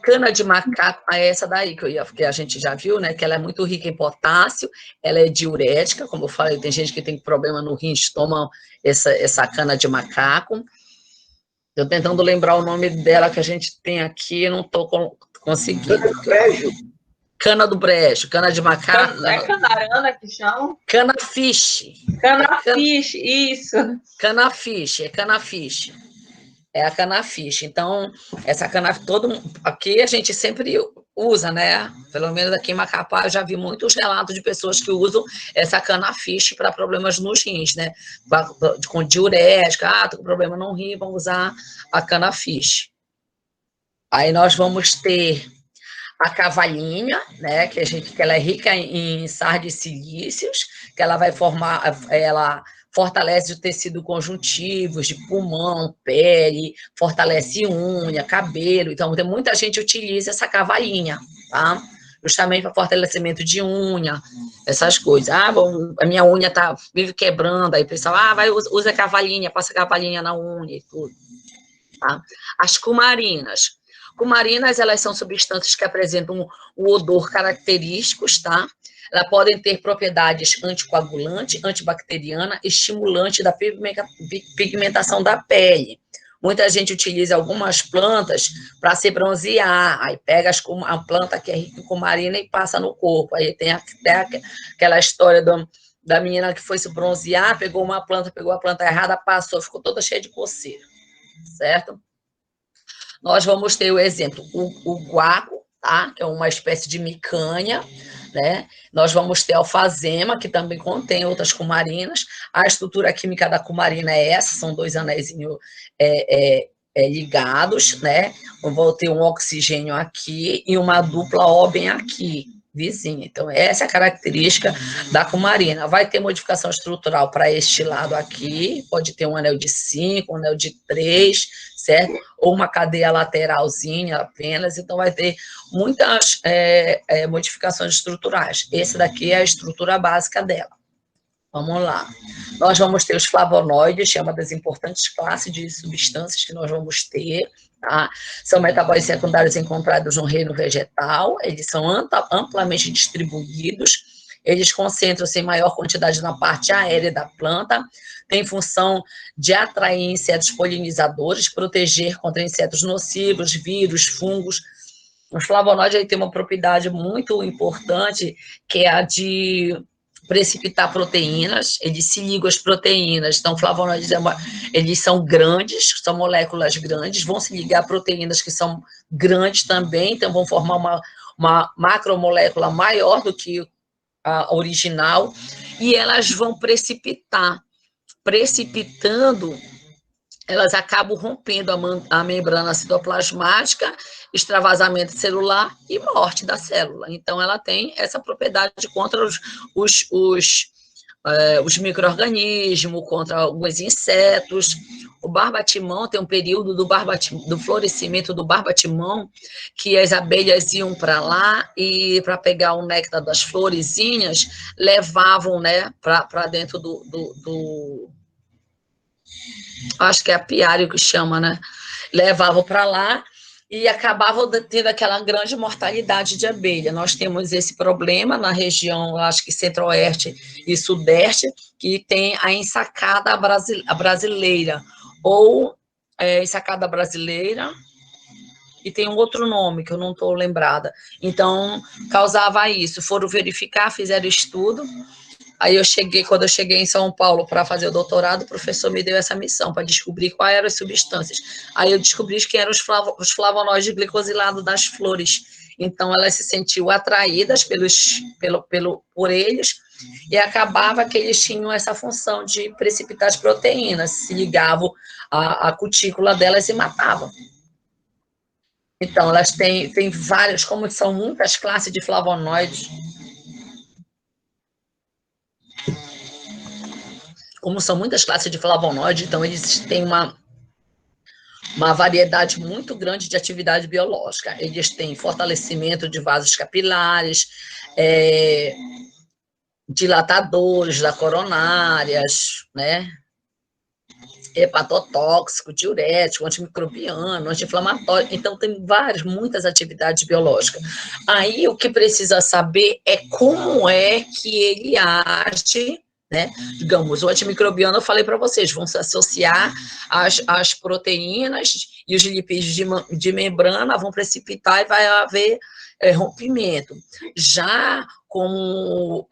[SPEAKER 2] Cana de macaco, é essa daí que a gente já viu, né? Que ela é muito rica em potássio, ela é diurética, como eu falei, tem gente que tem problema no rim, toma essa cana de macaco. Estou tentando lembrar o nome dela que a gente tem aqui, não estou conseguindo.
[SPEAKER 8] Cana do brejo.
[SPEAKER 2] Cana do brejo, cana de macaco.
[SPEAKER 5] É canarana que chama?
[SPEAKER 2] Cana-fish.
[SPEAKER 5] Cana-fish, isso.
[SPEAKER 2] Cana-fish, é cana-fish. É a cana-fish. Então, essa cana, aqui a gente sempre usa, né? Pelo menos aqui em Macapá, eu já vi muitos relatos de pessoas que usam essa cana-fish para problemas nos rins, né? Com diurética, tô com problema no rim, vamos usar a cana-fish. Aí nós vamos ter a cavalinha, né? Que ela é rica em sais de silícios, que ela vai formar, ela fortalece o tecido conjuntivo, de pulmão, pele, fortalece unha, cabelo. Então, muita gente utiliza essa cavalinha, tá? Justamente para fortalecimento de unha, essas coisas. A minha unha vive quebrando, aí o pessoal, usa a cavalinha, passa a cavalinha na unha e tudo. Tá? As cumarinas. Cumarinas, elas são substâncias que apresentam um odor característicos, tá? Elas podem ter propriedades anticoagulante, antibacteriana, estimulante da pigmentação da pele. Muita gente utiliza algumas plantas para se bronzear, aí pega a planta que é rica em cumarina e passa no corpo. Aí tem até aquela história da menina que foi se bronzear, pegou a planta errada, passou, ficou toda cheia de coceira, certo? Nós vamos ter o exemplo, o guaco, tá? Que é uma espécie de micanha, né? Nós vamos ter a alfazema, que também contém outras cumarinas. A estrutura química da cumarina é essa, são dois anéisinhos ligados, né? Vou ter um oxigênio aqui e uma dupla O bem aqui, vizinha. Então, essa é a característica da cumarina. Vai ter modificação estrutural para este lado aqui, pode ter um anel de 5, um anel de 3, certo? Ou uma cadeia lateralzinha apenas, então vai ter muitas modificações estruturais. Esse daqui é a estrutura básica dela. Vamos lá. Nós vamos ter os flavonoides, que é uma das importantes classes de substâncias que nós vamos ter, tá? São metabólitos secundários encontrados no reino vegetal, eles são amplamente distribuídos, eles concentram-se em maior quantidade na parte aérea da planta, tem função de atrair insetos polinizadores, proteger contra insetos nocivos, vírus, fungos. Os flavonoides aí têm uma propriedade muito importante, que é a de precipitar proteínas, eles se ligam às proteínas, então flavonoides eles são grandes, são moléculas grandes, vão se ligar a proteínas que são grandes também, então vão formar uma macromolécula maior do que a original, e elas vão precipitar. Precipitando, elas acabam rompendo a membrana citoplasmática, extravasamento celular e morte da célula. Então, ela tem essa propriedade contra os micro-organismos, contra alguns insetos. O barbatimão tem um período do florescimento do barbatimão, que as abelhas iam para lá e, para pegar o néctar das florezinhas, levavam, né, para dentro acho que é apiário que chama, né? Levavam para lá e acabavam tendo aquela grande mortalidade de abelha. Nós temos esse problema na região, acho que centro-oeste e sudeste, que tem a ensacada brasileira, ou ensacada brasileira, e tem um outro nome que eu não estou lembrada. Então, causava isso. Foram verificar, fizeram estudo. Aí quando eu cheguei em São Paulo para fazer o doutorado, o professor me deu essa missão para descobrir quais eram as substâncias. Aí eu descobri que eram os flavonoides glicosilados das flores. Então, elas se sentiam atraídas por eles, e acabava que eles tinham essa função de precipitar as proteínas, se ligavam à cutícula delas e matavam. Então, elas têm várias, como são muitas classes de flavonoides, então eles têm uma variedade muito grande de atividade biológica. Eles têm fortalecimento de vasos capilares, dilatadores da coronárias, né? Hepatotóxico, diurético, antimicrobiano, anti-inflamatório. Então, tem muitas atividades biológicas. Aí, o que precisa saber é como é que ele age, né? Digamos, o antimicrobiano, eu falei para vocês, vão se associar às proteínas e os lipídios de membrana vão precipitar e vai haver rompimento. Já como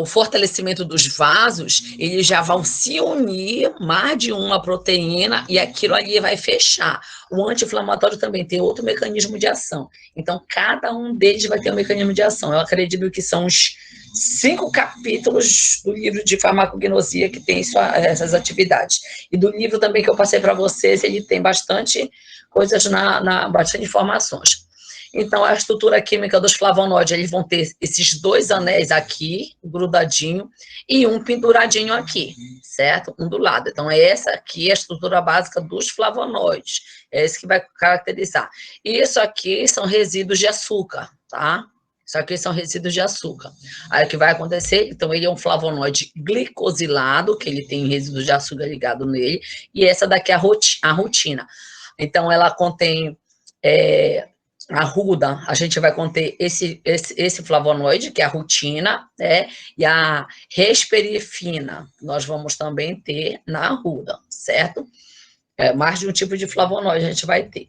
[SPEAKER 2] fortalecimento dos vasos, eles já vão se unir, mais de uma proteína, e aquilo ali vai fechar. O anti-inflamatório também tem outro mecanismo de ação. Então, cada um deles vai ter um mecanismo de ação. Eu acredito que são os 5 capítulos do livro de farmacognosia que tem essas atividades. E do livro também que eu passei para vocês, ele tem bastante coisas, bastante informações. Então, a estrutura química dos flavonoides, eles vão ter esses 2 anéis aqui, grudadinho, e um penduradinho aqui, certo? Um do lado. Então, essa aqui é a estrutura básica dos flavonoides. É isso que vai caracterizar. E isso aqui são resíduos de açúcar, tá? Isso aqui são resíduos de açúcar. Aí, o que vai acontecer? Então, ele é um flavonoide glicosilado, que ele tem resíduos de açúcar ligado nele, e essa daqui é a rutina. Então, ela contém... a ruda, a gente vai conter esse flavonoide, que é a rutina, né? E a resperifina, nós vamos também ter na ruda, certo? Mais de um tipo de flavonoide a gente vai ter.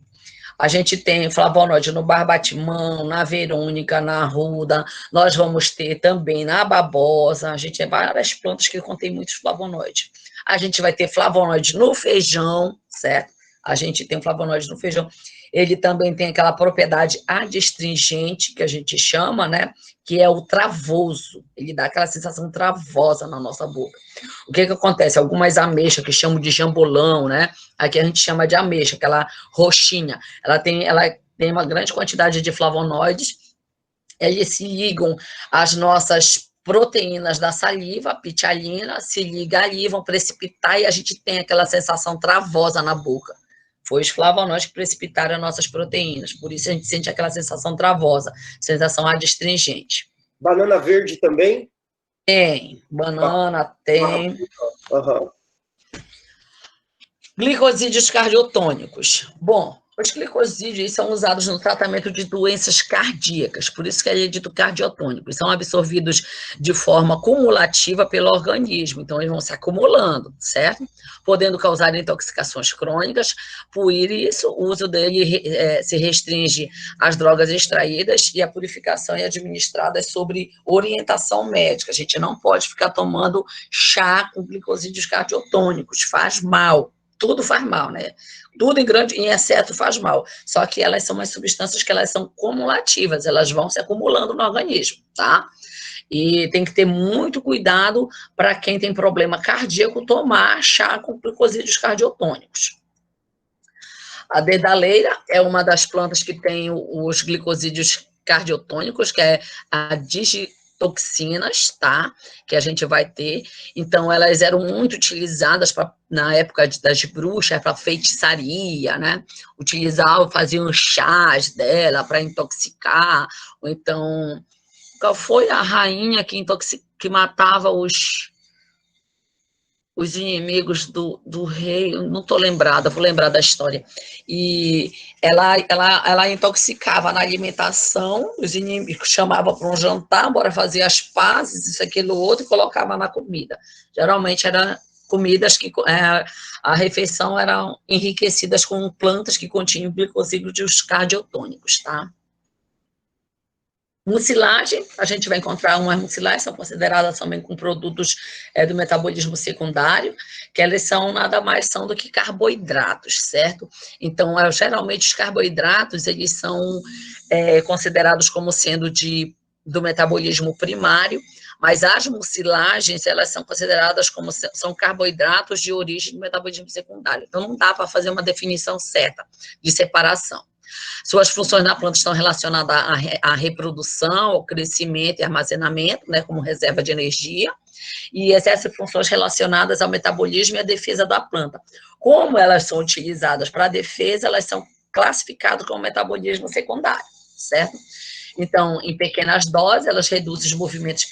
[SPEAKER 2] A gente tem flavonoide no barbatimão, na verônica, na arruda, nós vamos ter também na babosa, a gente tem várias plantas que contêm muitos flavonoides. A gente vai ter flavonoide no feijão, certo? A gente tem um flavonoide no feijão. Ele também tem aquela propriedade adstringente, que a gente chama, né? Que é o travoso. Ele dá aquela sensação travosa na nossa boca. O que acontece? Algumas ameixas, que chamam de jambolão, né? Aqui a gente chama de ameixa, aquela roxinha. Ela tem uma grande quantidade de flavonoides. Eles se ligam às nossas proteínas da saliva, a pitialina, se liga ali, vão precipitar e a gente tem aquela sensação travosa na boca. Foi os flavonoides que precipitaram as nossas proteínas. Por isso a gente sente aquela sensação travosa, sensação adstringente.
[SPEAKER 8] Banana verde também?
[SPEAKER 2] Tem. Banana, tem.
[SPEAKER 8] Uhum.
[SPEAKER 2] Glicosídeos cardiotônicos. Bom, Os glicosídeos são usados no tratamento de doenças cardíacas, por isso que ele é dito cardiotônico. São absorvidos de forma cumulativa pelo organismo, então eles vão se acumulando, certo? Podendo causar intoxicações crônicas, por isso o uso dele se restringe às drogas extraídas e a purificação é administrada sobre orientação médica. A gente não pode ficar tomando chá com glicosídeos cardiotônicos, faz mal. Tudo faz mal, né? Tudo em excesso faz mal. Só que elas são umas substâncias que elas são cumulativas, elas vão se acumulando no organismo, tá? E tem que ter muito cuidado para quem tem problema cardíaco tomar chá com glicosídeos cardiotônicos. A dedaleira é uma das plantas que tem os glicosídeos cardiotônicos, que é a digitoxinas, tá? Que a gente vai ter. Então, elas eram muito utilizadas na época das bruxas, para feitiçaria, né? Utilizavam, faziam chás dela para intoxicar, ou então... Qual foi a rainha que matava os inimigos do rei? Eu não estou lembrada, vou lembrar da história. E ela intoxicava na alimentação, os inimigos chamavam para um jantar, bora fazer as pazes, isso, aquilo, outro, e colocava na comida. Geralmente eram comidas que a refeição eram enriquecidas com plantas que continham glicosídeos cardiotônicos, tá? Mucilagem, a gente vai encontrar umas mucilagens, são consideradas também com produtos do metabolismo secundário, que elas são nada mais são do que carboidratos, certo? Então, geralmente os carboidratos, eles são considerados como sendo do metabolismo primário, mas as mucilagens, elas são consideradas como são carboidratos de origem do metabolismo secundário. Então, não dá para fazer uma definição certa de separação. Suas funções na planta estão relacionadas à reprodução, ao crescimento e armazenamento, né, como reserva de energia, e exercem funções relacionadas ao metabolismo e à defesa da planta. Como elas são utilizadas para a defesa, elas são classificadas como metabolismo secundário, certo? Então, em pequenas doses, elas reduzem os movimentos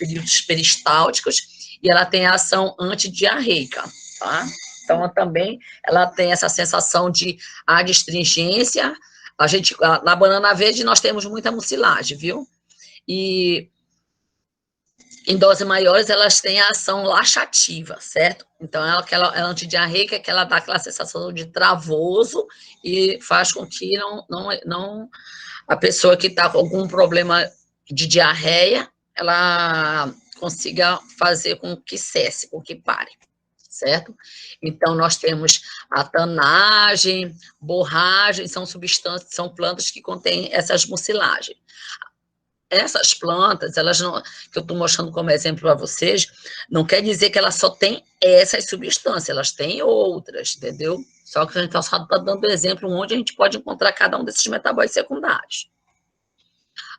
[SPEAKER 2] peristálticos e ela tem ação antidiarreica, tá? Então, também ela tem essa sensação de adstringência. Na banana verde nós temos muita mucilagem, viu? E em doses maiores elas têm a ação laxativa, certo? Então ela é antidiarreica, que ela dá aquela sensação de travoso e faz com que a pessoa que está com algum problema de diarreia, ela consiga fazer com que cesse, com que pare. Certo? Então, nós temos a tanagem, borragem, são substâncias, são plantas que contêm essas mucilagens. Essas plantas, elas não, que eu estou mostrando como exemplo para vocês, não quer dizer que elas só têm essas substâncias, elas têm outras, entendeu? Só que a gente está dando exemplo onde a gente pode encontrar cada um desses metabólitos secundários.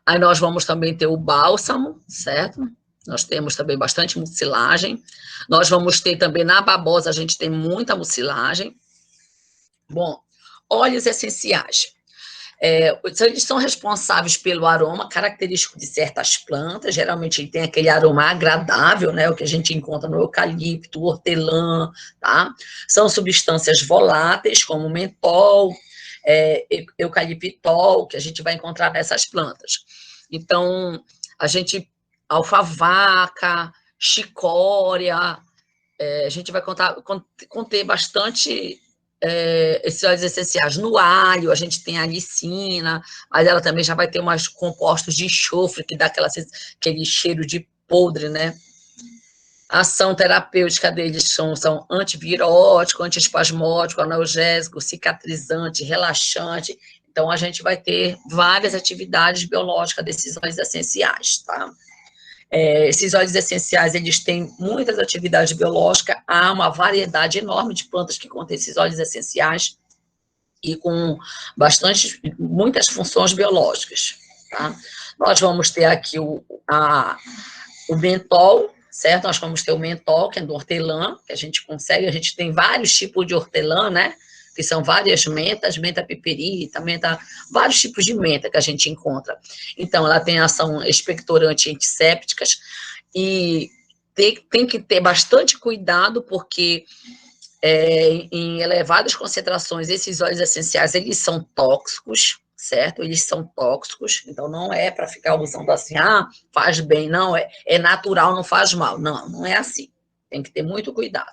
[SPEAKER 2] Aí nós vamos também ter o bálsamo, certo? Nós temos também bastante mucilagem. Nós vamos ter também, na babosa, a gente tem muita mucilagem. Bom, óleos essenciais. Eles são responsáveis pelo aroma característico de certas plantas. Geralmente, ele tem aquele aroma agradável, né? O que a gente encontra no eucalipto, hortelã, tá? São substâncias voláteis, como mentol, eucaliptol, que a gente vai encontrar nessas plantas. Então, alfavaca, chicória, a gente vai conter bastante esses óleos essenciais. No alho, a gente tem a alicina, mas ela também já vai ter umas compostos de enxofre, que dá aquele cheiro de podre, né? A ação terapêutica deles são antivirótico, antiespasmódico, analgésico, cicatrizante, relaxante. Então, a gente vai ter várias atividades biológicas desses óleos essenciais, tá? Esses óleos essenciais, eles têm muitas atividades biológicas, há uma variedade enorme de plantas que contêm esses óleos essenciais e com muitas funções biológicas, tá? Nós vamos ter aqui o mentol, certo? Nós vamos ter o mentol, que é do hortelã, que a gente tem vários tipos de hortelã, né? Que são várias mentas, menta piperita, vários tipos de menta que a gente encontra. Então, ela tem ação expectorante e antissépticas, e tem que ter bastante cuidado, porque em elevadas concentrações, esses óleos essenciais, eles são tóxicos, certo? Eles são tóxicos, então não é para ficar usando assim, faz bem, não, é natural, não faz mal. Não, não é assim. Tem que ter muito cuidado.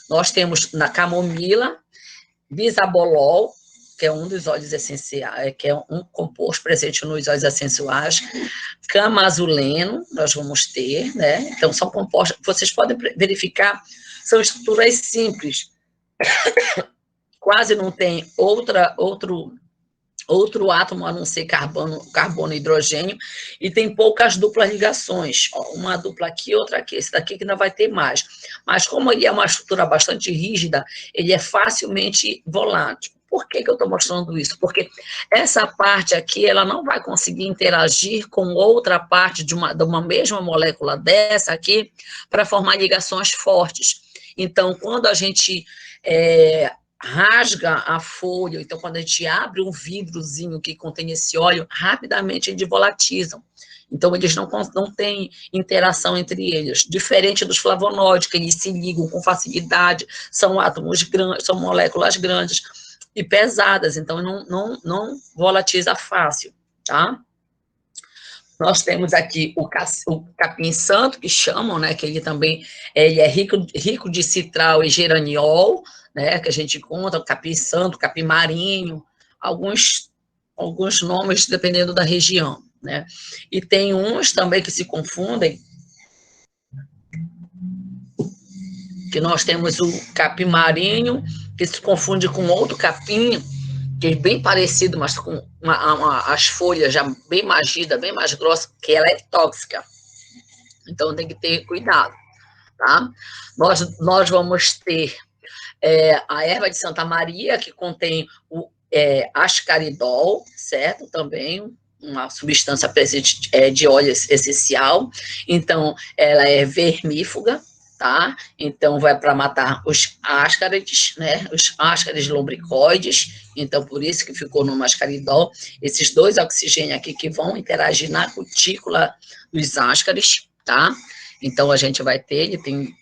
[SPEAKER 2] Nós temos na camomila, bisabolol, que é um dos óleos essenciais, que é um composto presente nos óleos essenciais, camazuleno, nós vamos ter, né? Então, são compostos, vocês podem verificar, são estruturas simples, quase não tem outro átomo a não ser carbono e hidrogênio, e tem poucas duplas ligações, uma dupla aqui, outra aqui, esse daqui que ainda vai ter mais. Mas como ele é uma estrutura bastante rígida, ele é facilmente volátil. Por que eu estou mostrando isso? Porque essa parte aqui, ela não vai conseguir interagir com outra parte de uma mesma molécula dessa aqui para formar ligações fortes. Então, quando a gente rasga a folha, então quando a gente abre um vidrozinho que contém esse óleo, rapidamente eles volatizam. Então, eles não têm interação entre eles, diferente dos flavonoides, que eles se ligam com facilidade, são átomos grandes, são moléculas grandes e pesadas, então não volatiza fácil, tá? Nós temos aqui o capim santo, que chamam, né, que ele também ele é rico de citral e geraniol, né, que a gente encontra, o capim santo, capim marinho, alguns nomes dependendo da região, né? E tem uns também que se confundem, que nós temos o capim marinho, que se confunde com outro capim, que é bem parecido, mas com as folhas já bem magida, bem mais grossa, que ela é tóxica. Então, tem que ter cuidado, tá? Nós vamos ter a erva de Santa Maria, que contém o ascaridol, certo? Também uma substância presente de óleo essencial. Então, ela é vermífuga, tá? Então, vai para matar os ascaris, né? Os ascaris lombricoides. Então, por isso que ficou no ascaridol. Esses dois oxigênios aqui que vão interagir na cutícula dos ascaris, tá? Então, a gente vai ter, ele tem...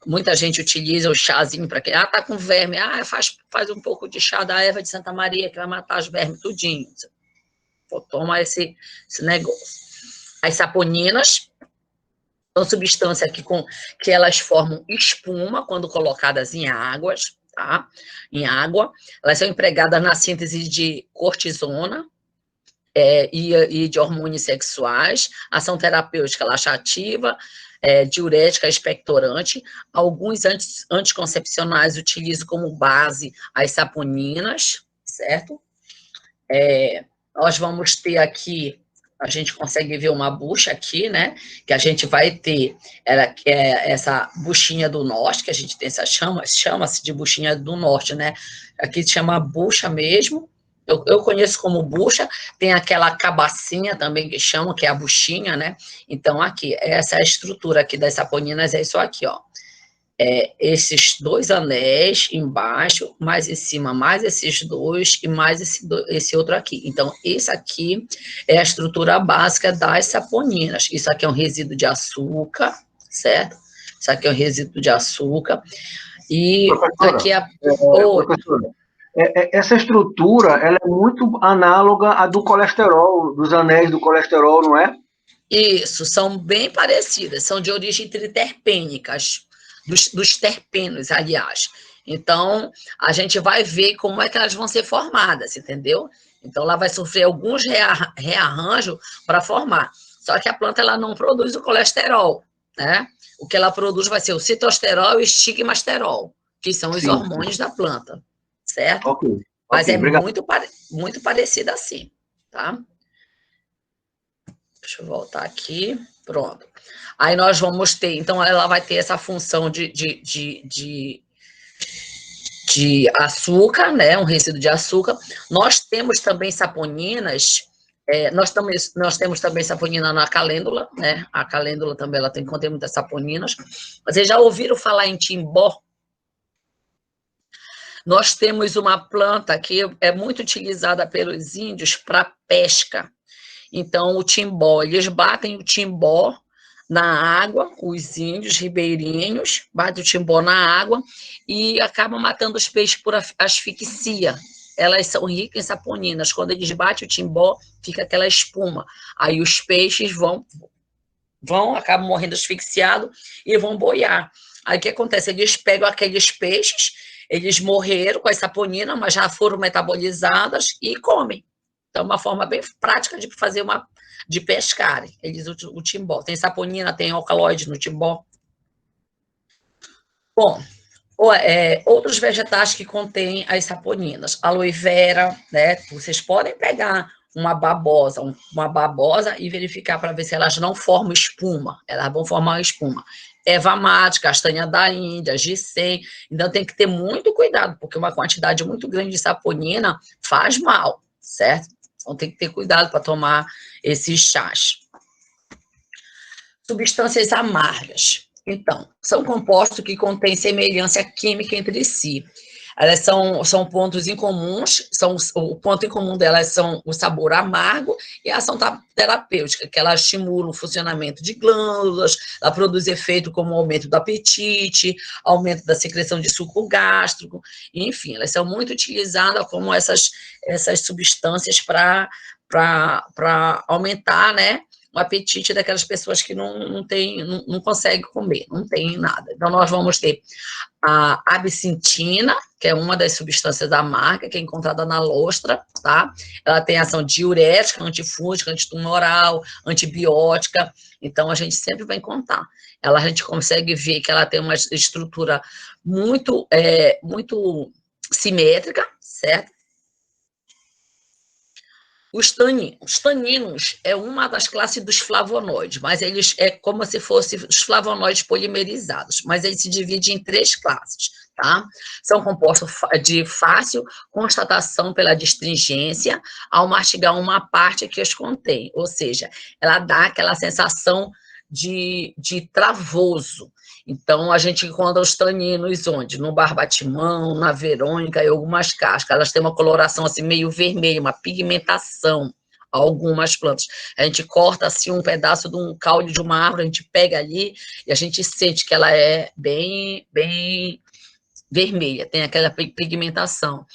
[SPEAKER 2] Muita gente utiliza o chazinho para quem... tá com verme. Faz um pouco de chá da erva de Santa Maria, que vai matar os vermes tudinho. Pô, toma esse negócio. As saponinas são substâncias que elas formam espuma quando colocadas em águas, tá? Em água. Elas são empregadas na síntese de cortisona e de hormônios sexuais, ação terapêutica laxativa, diurética expectorante. Alguns anticoncepcionais utilizam como base as saponinas, certo? Nós vamos ter aqui, a gente consegue ver uma bucha aqui, né? Que a gente vai ter essa buchinha do norte, que a gente tem essa chama-se de buchinha do norte, né? Aqui se chama bucha mesmo. Eu conheço como bucha, tem aquela cabacinha também que chamam, que é a buchinha, né? Então, aqui, essa é a estrutura aqui das saponinas, é isso aqui, ó. Esses dois anéis embaixo, mais em cima, mais esses dois, e mais esse outro aqui. Então, esse aqui é a estrutura básica das saponinas. Isso aqui é um resíduo de açúcar, certo? Isso aqui é um resíduo de açúcar. E
[SPEAKER 9] professora,
[SPEAKER 2] aqui é...
[SPEAKER 9] professora, essa estrutura, ela é muito análoga à do colesterol, dos anéis do colesterol, não é?
[SPEAKER 2] Isso, são bem parecidas, são de origem triterpênicas, dos terpenos, aliás. Então, a gente vai ver como é que elas vão ser formadas, entendeu? Então, ela vai sofrer alguns rearranjos para formar. Só que a planta ela não produz o colesterol, né? O que ela produz vai ser o citosterol e o estigmasterol, que são os hormônios da planta, certo?
[SPEAKER 9] Ok.
[SPEAKER 2] Mas é
[SPEAKER 9] obrigado.
[SPEAKER 2] muito parecida assim, tá? Deixa eu voltar aqui. Pronto. Aí nós vamos ter, então ela vai ter essa função de açúcar, né? Um resíduo de açúcar. Nós temos também saponinas, nós temos também saponina na calêndula, né? A calêndula também ela contém muitas saponinas. Vocês já ouviram falar em timbó? Nós temos uma planta que é muito utilizada pelos índios para pesca. Então, o timbó, eles batem o timbó na água, os índios ribeirinhos, bate o timbó na água e acaba matando os peixes por asfixia. Elas são ricas em saponinas. Quando eles batem o timbó, fica aquela espuma. Aí os peixes acabam morrendo asfixiados e vão boiar. Aí o que acontece? Eles pegam aqueles peixes, eles morreram com as saponinas, mas já foram metabolizadas e comem. Então, uma forma bem prática de fazer de pescarem. Eles usam o timbó. Tem saponina, tem alcaloide no timbó. Bom, outros vegetais que contêm as saponinas. Aloe vera, né? Vocês podem pegar uma babosa e verificar para ver se elas não formam espuma. Elas vão formar espuma. Erva mate, castanha da Índia, ginseng. Então, tem que ter muito cuidado, porque uma quantidade muito grande de saponina faz mal, certo? Então, tem que ter cuidado para tomar esses chás. Substâncias amargas. Então, são compostos que contêm semelhança química entre si. Elas são pontos incomuns, o ponto em comum delas são o sabor amargo e a ação terapêutica, que ela estimula o funcionamento de glândulas, ela produz efeito como aumento do apetite, aumento da secreção de suco gástrico, enfim, elas são muito utilizadas como essas substâncias para aumentar, né, o apetite daquelas pessoas que não conseguem comer, não tem nada. Então, nós vamos ter a absintina, que é uma das substâncias amargas, que é encontrada na lostra, tá? Ela tem ação diurética, antifúngica, antitumoral, antibiótica, então a gente sempre vai contar. A gente consegue ver que ela tem uma estrutura muito simétrica, certo? Os taninos é uma das classes dos flavonoides, mas eles é como se fossem os flavonoides polimerizados, mas eles se dividem em 3 classes, tá? São compostos de fácil constatação pela astringência ao mastigar uma parte que os contém, ou seja, ela dá aquela sensação de travoso. Então, a gente encontra os taninos onde? No barbatimão, na verônica e algumas cascas. Elas têm uma coloração assim meio vermelha, uma pigmentação, algumas plantas. A gente corta assim um pedaço de um caule de uma árvore, a gente pega ali e a gente sente que ela é bem vermelha, tem aquela pigmentação.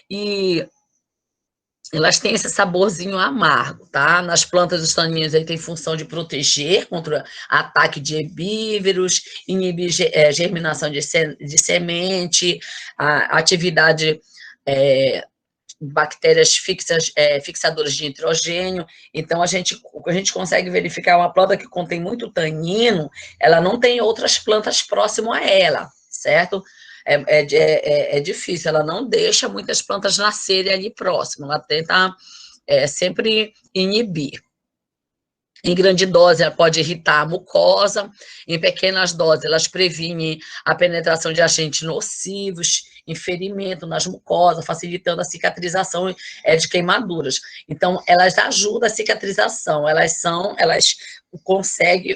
[SPEAKER 2] E elas têm esse saborzinho amargo, tá? Nas plantas, os taninos aí têm função de proteger contra ataque de herbívoros, inibir germinação de semente, a atividade bactérias fixadoras de nitrogênio. Então, a gente consegue verificar uma planta que contém muito tanino, ela não tem outras plantas próximas a ela, certo? É difícil, ela não deixa muitas plantas nascerem ali próximo, ela tenta sempre inibir. Em grande dose, ela pode irritar a mucosa, em pequenas doses, elas previnem a penetração de agentes nocivos, em ferimento nas mucosas, facilitando a cicatrização de queimaduras. Então, elas ajudam a cicatrização, elas conseguem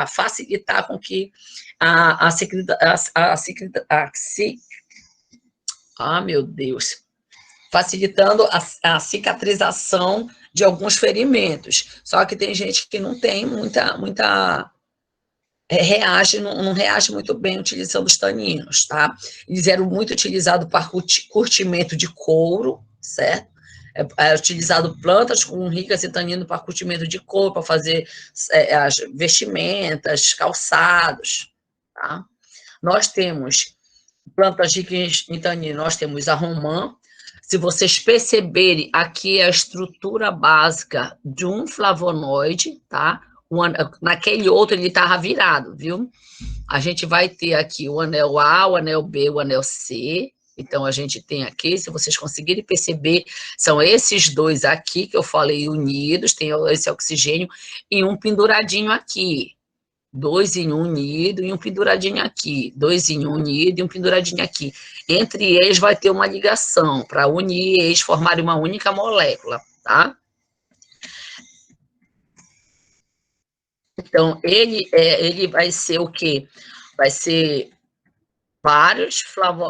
[SPEAKER 2] facilitar com que meu Deus, facilitando a cicatrização de alguns ferimentos. Só que tem gente que não tem não reage muito bem utilizando os taninos, tá? Eles eram muito utilizados para curtimento de couro, certo? É utilizado plantas com ricas em tanino para curtimento de couro, para fazer as vestimentas, calçados, tá? Nós temos plantas ricas em tanino, nós temos a romã. Se vocês perceberem, aqui é a estrutura básica de um flavonoide, tá? Naquele outro ele estava virado, viu? A gente vai ter aqui o anel A, o anel B, o anel C. Então, a gente tem aqui, se vocês conseguirem perceber, são esses dois aqui que eu falei unidos, tem esse oxigênio, e um penduradinho aqui. 2 em um unido e um penduradinho aqui. 2 em um unido e um penduradinho aqui. Entre eles vai ter uma ligação para unir eles, formarem uma única molécula, tá? Então, ele vai ser o quê? Vai ser várias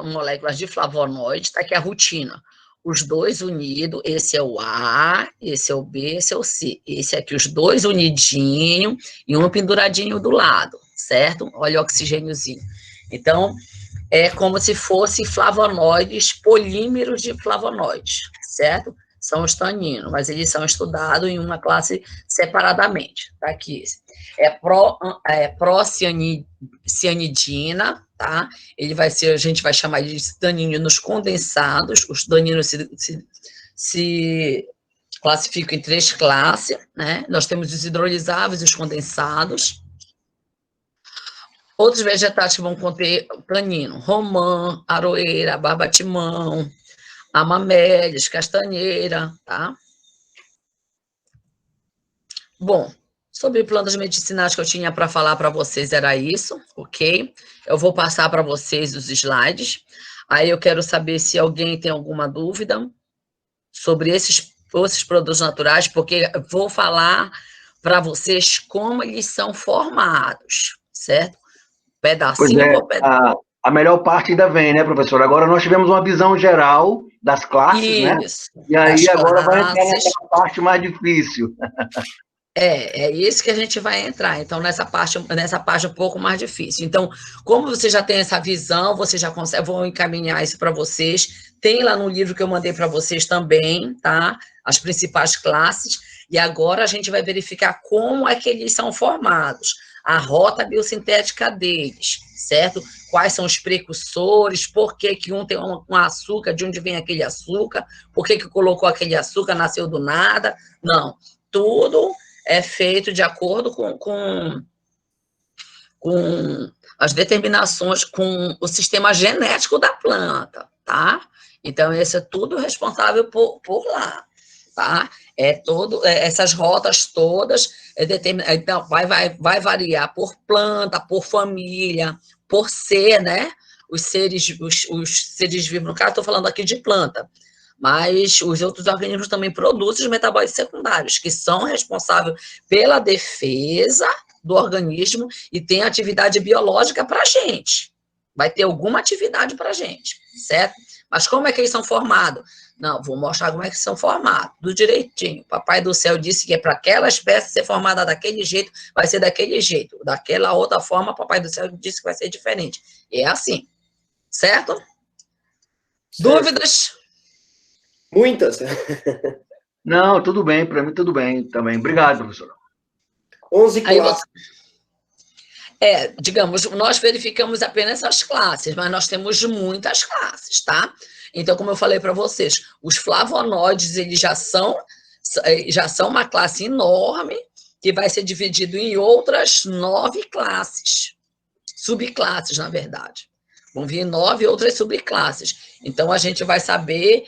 [SPEAKER 2] moléculas de flavonoides, tá aqui a rutina. os dois unidos, esse é o A, esse é o B, esse é o C. Esse aqui, os dois unidinhos e um penduradinho do lado, certo? Olha o oxigêniozinho. Então, é como se fosse flavonoides, polímeros de flavonoides, certo? São os taninos, mas eles são estudados em uma classe separadamente. Tá aqui. Procianidina, tá? Ele vai ser, a gente vai chamar de taninos condensados. Os taninos se classificam em 3 classes, né? Nós temos os hidrolisáveis e os condensados. Outros vegetais que vão conter tanino: romã, aroeira, barbatimão, amamélis, castanheira, tá? Bom, sobre plantas medicinais que eu tinha para falar para vocês era isso, ok? Eu vou passar para vocês os slides. Aí eu quero saber se alguém tem alguma dúvida sobre esses produtos naturais, porque eu vou falar para vocês como eles são formados, certo? Pedacinho por pedacinho.
[SPEAKER 9] A melhor parte ainda vem, né, professor? Agora nós tivemos uma visão geral das classes,
[SPEAKER 2] Isso,
[SPEAKER 9] né? E aí agora vai entrar
[SPEAKER 2] classes.
[SPEAKER 9] nessa parte mais difícil.
[SPEAKER 2] É isso que a gente vai entrar. Então, nessa parte um pouco mais difícil. Então, como você já tem essa visão, você já consegue, vou encaminhar isso para vocês. Tem lá no livro que eu mandei para vocês também, tá? As principais classes. E agora a gente vai verificar como é que eles são formados. A rota biosintética deles, certo? Quais são os precursores, por que um tem um açúcar, de onde vem aquele açúcar, por que colocou aquele açúcar, nasceu do nada. Não, tudo é feito de acordo com as determinações, com o sistema genético da planta, tá? Então, esse é tudo responsável por lá, tá? Essas rotas todas, então, vai variar por planta, por família, por ser, né? Os seres vivos, no caso, estou falando aqui de planta, mas os outros organismos também produzem os metabólitos secundários, que são responsáveis pela defesa do organismo e tem atividade biológica para a gente. Vai ter alguma atividade para a gente, certo? Mas como é que eles são formados? Não, vou mostrar como é que são formados, do direitinho. Papai do céu disse que é para aquela espécie ser formada daquele jeito, vai ser daquele jeito. Daquela outra forma, papai do céu disse que vai ser diferente. É assim, certo? Dúvidas?
[SPEAKER 8] Muitas.
[SPEAKER 9] Não, tudo bem, para mim tudo bem também. Obrigado, professor.
[SPEAKER 8] 11 classes.
[SPEAKER 2] Digamos, nós verificamos apenas as classes, mas nós temos muitas classes, tá? Então, como eu falei para vocês, os flavonoides, eles já são uma classe enorme, que vai ser dividido em outras 9 classes, subclasses, na verdade. Vão vir 9 outras subclasses. Então, a gente vai saber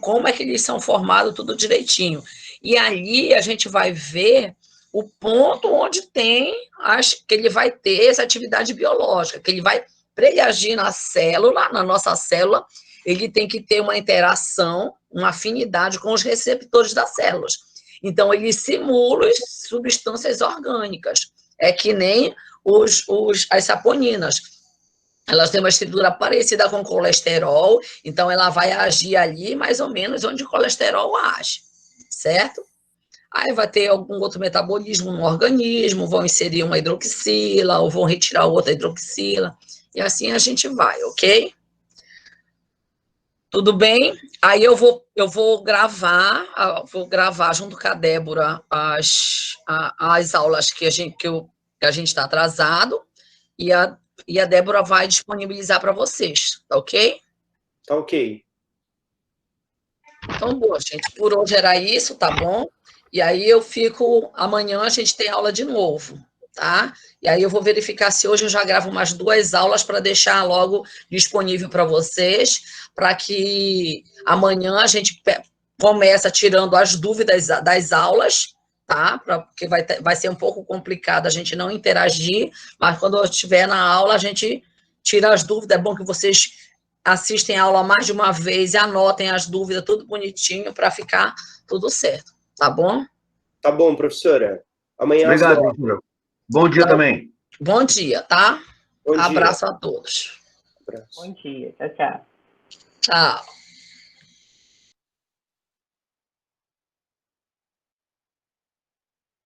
[SPEAKER 2] como é que eles são formados, tudo direitinho. E ali a gente vai ver o ponto onde que ele vai ter essa atividade biológica, que ele vai, para ele agir na célula, na nossa célula, ele tem que ter uma interação, uma afinidade com os receptores das células. Então, ele simula substâncias orgânicas. É que nem as saponinas. Elas têm uma estrutura parecida com o colesterol, então ela vai agir ali mais ou menos onde o colesterol age, certo? Aí vai ter algum outro metabolismo no organismo, vão inserir uma hidroxila, ou vão retirar outra hidroxila, e assim a gente vai, ok? Tudo bem? Aí eu vou gravar junto com a Débora as aulas que a gente está atrasado, e a Débora vai disponibilizar para vocês, tá ok?
[SPEAKER 8] Tá ok.
[SPEAKER 2] Então, boa, gente, por hoje era isso, tá bom? E aí amanhã a gente tem aula de novo, tá? E aí eu vou verificar se hoje eu já gravo umas 2 aulas para deixar logo disponível para vocês, para que amanhã a gente começa tirando as dúvidas das aulas, tá? Porque vai ser um pouco complicado a gente não interagir, mas quando eu estiver na aula a gente tira as dúvidas. É bom que vocês assistem a aula mais de uma vez e anotem as dúvidas, tudo bonitinho, para ficar tudo certo. Tá bom?
[SPEAKER 8] Tá bom, professora. Amanhã.
[SPEAKER 9] Obrigado, professora. Bom dia também.
[SPEAKER 2] Bom dia, tá?
[SPEAKER 8] Bom dia.
[SPEAKER 2] Abraço a todos.
[SPEAKER 8] Abraço.
[SPEAKER 3] Bom dia. Tchau, tchau.
[SPEAKER 2] Tchau.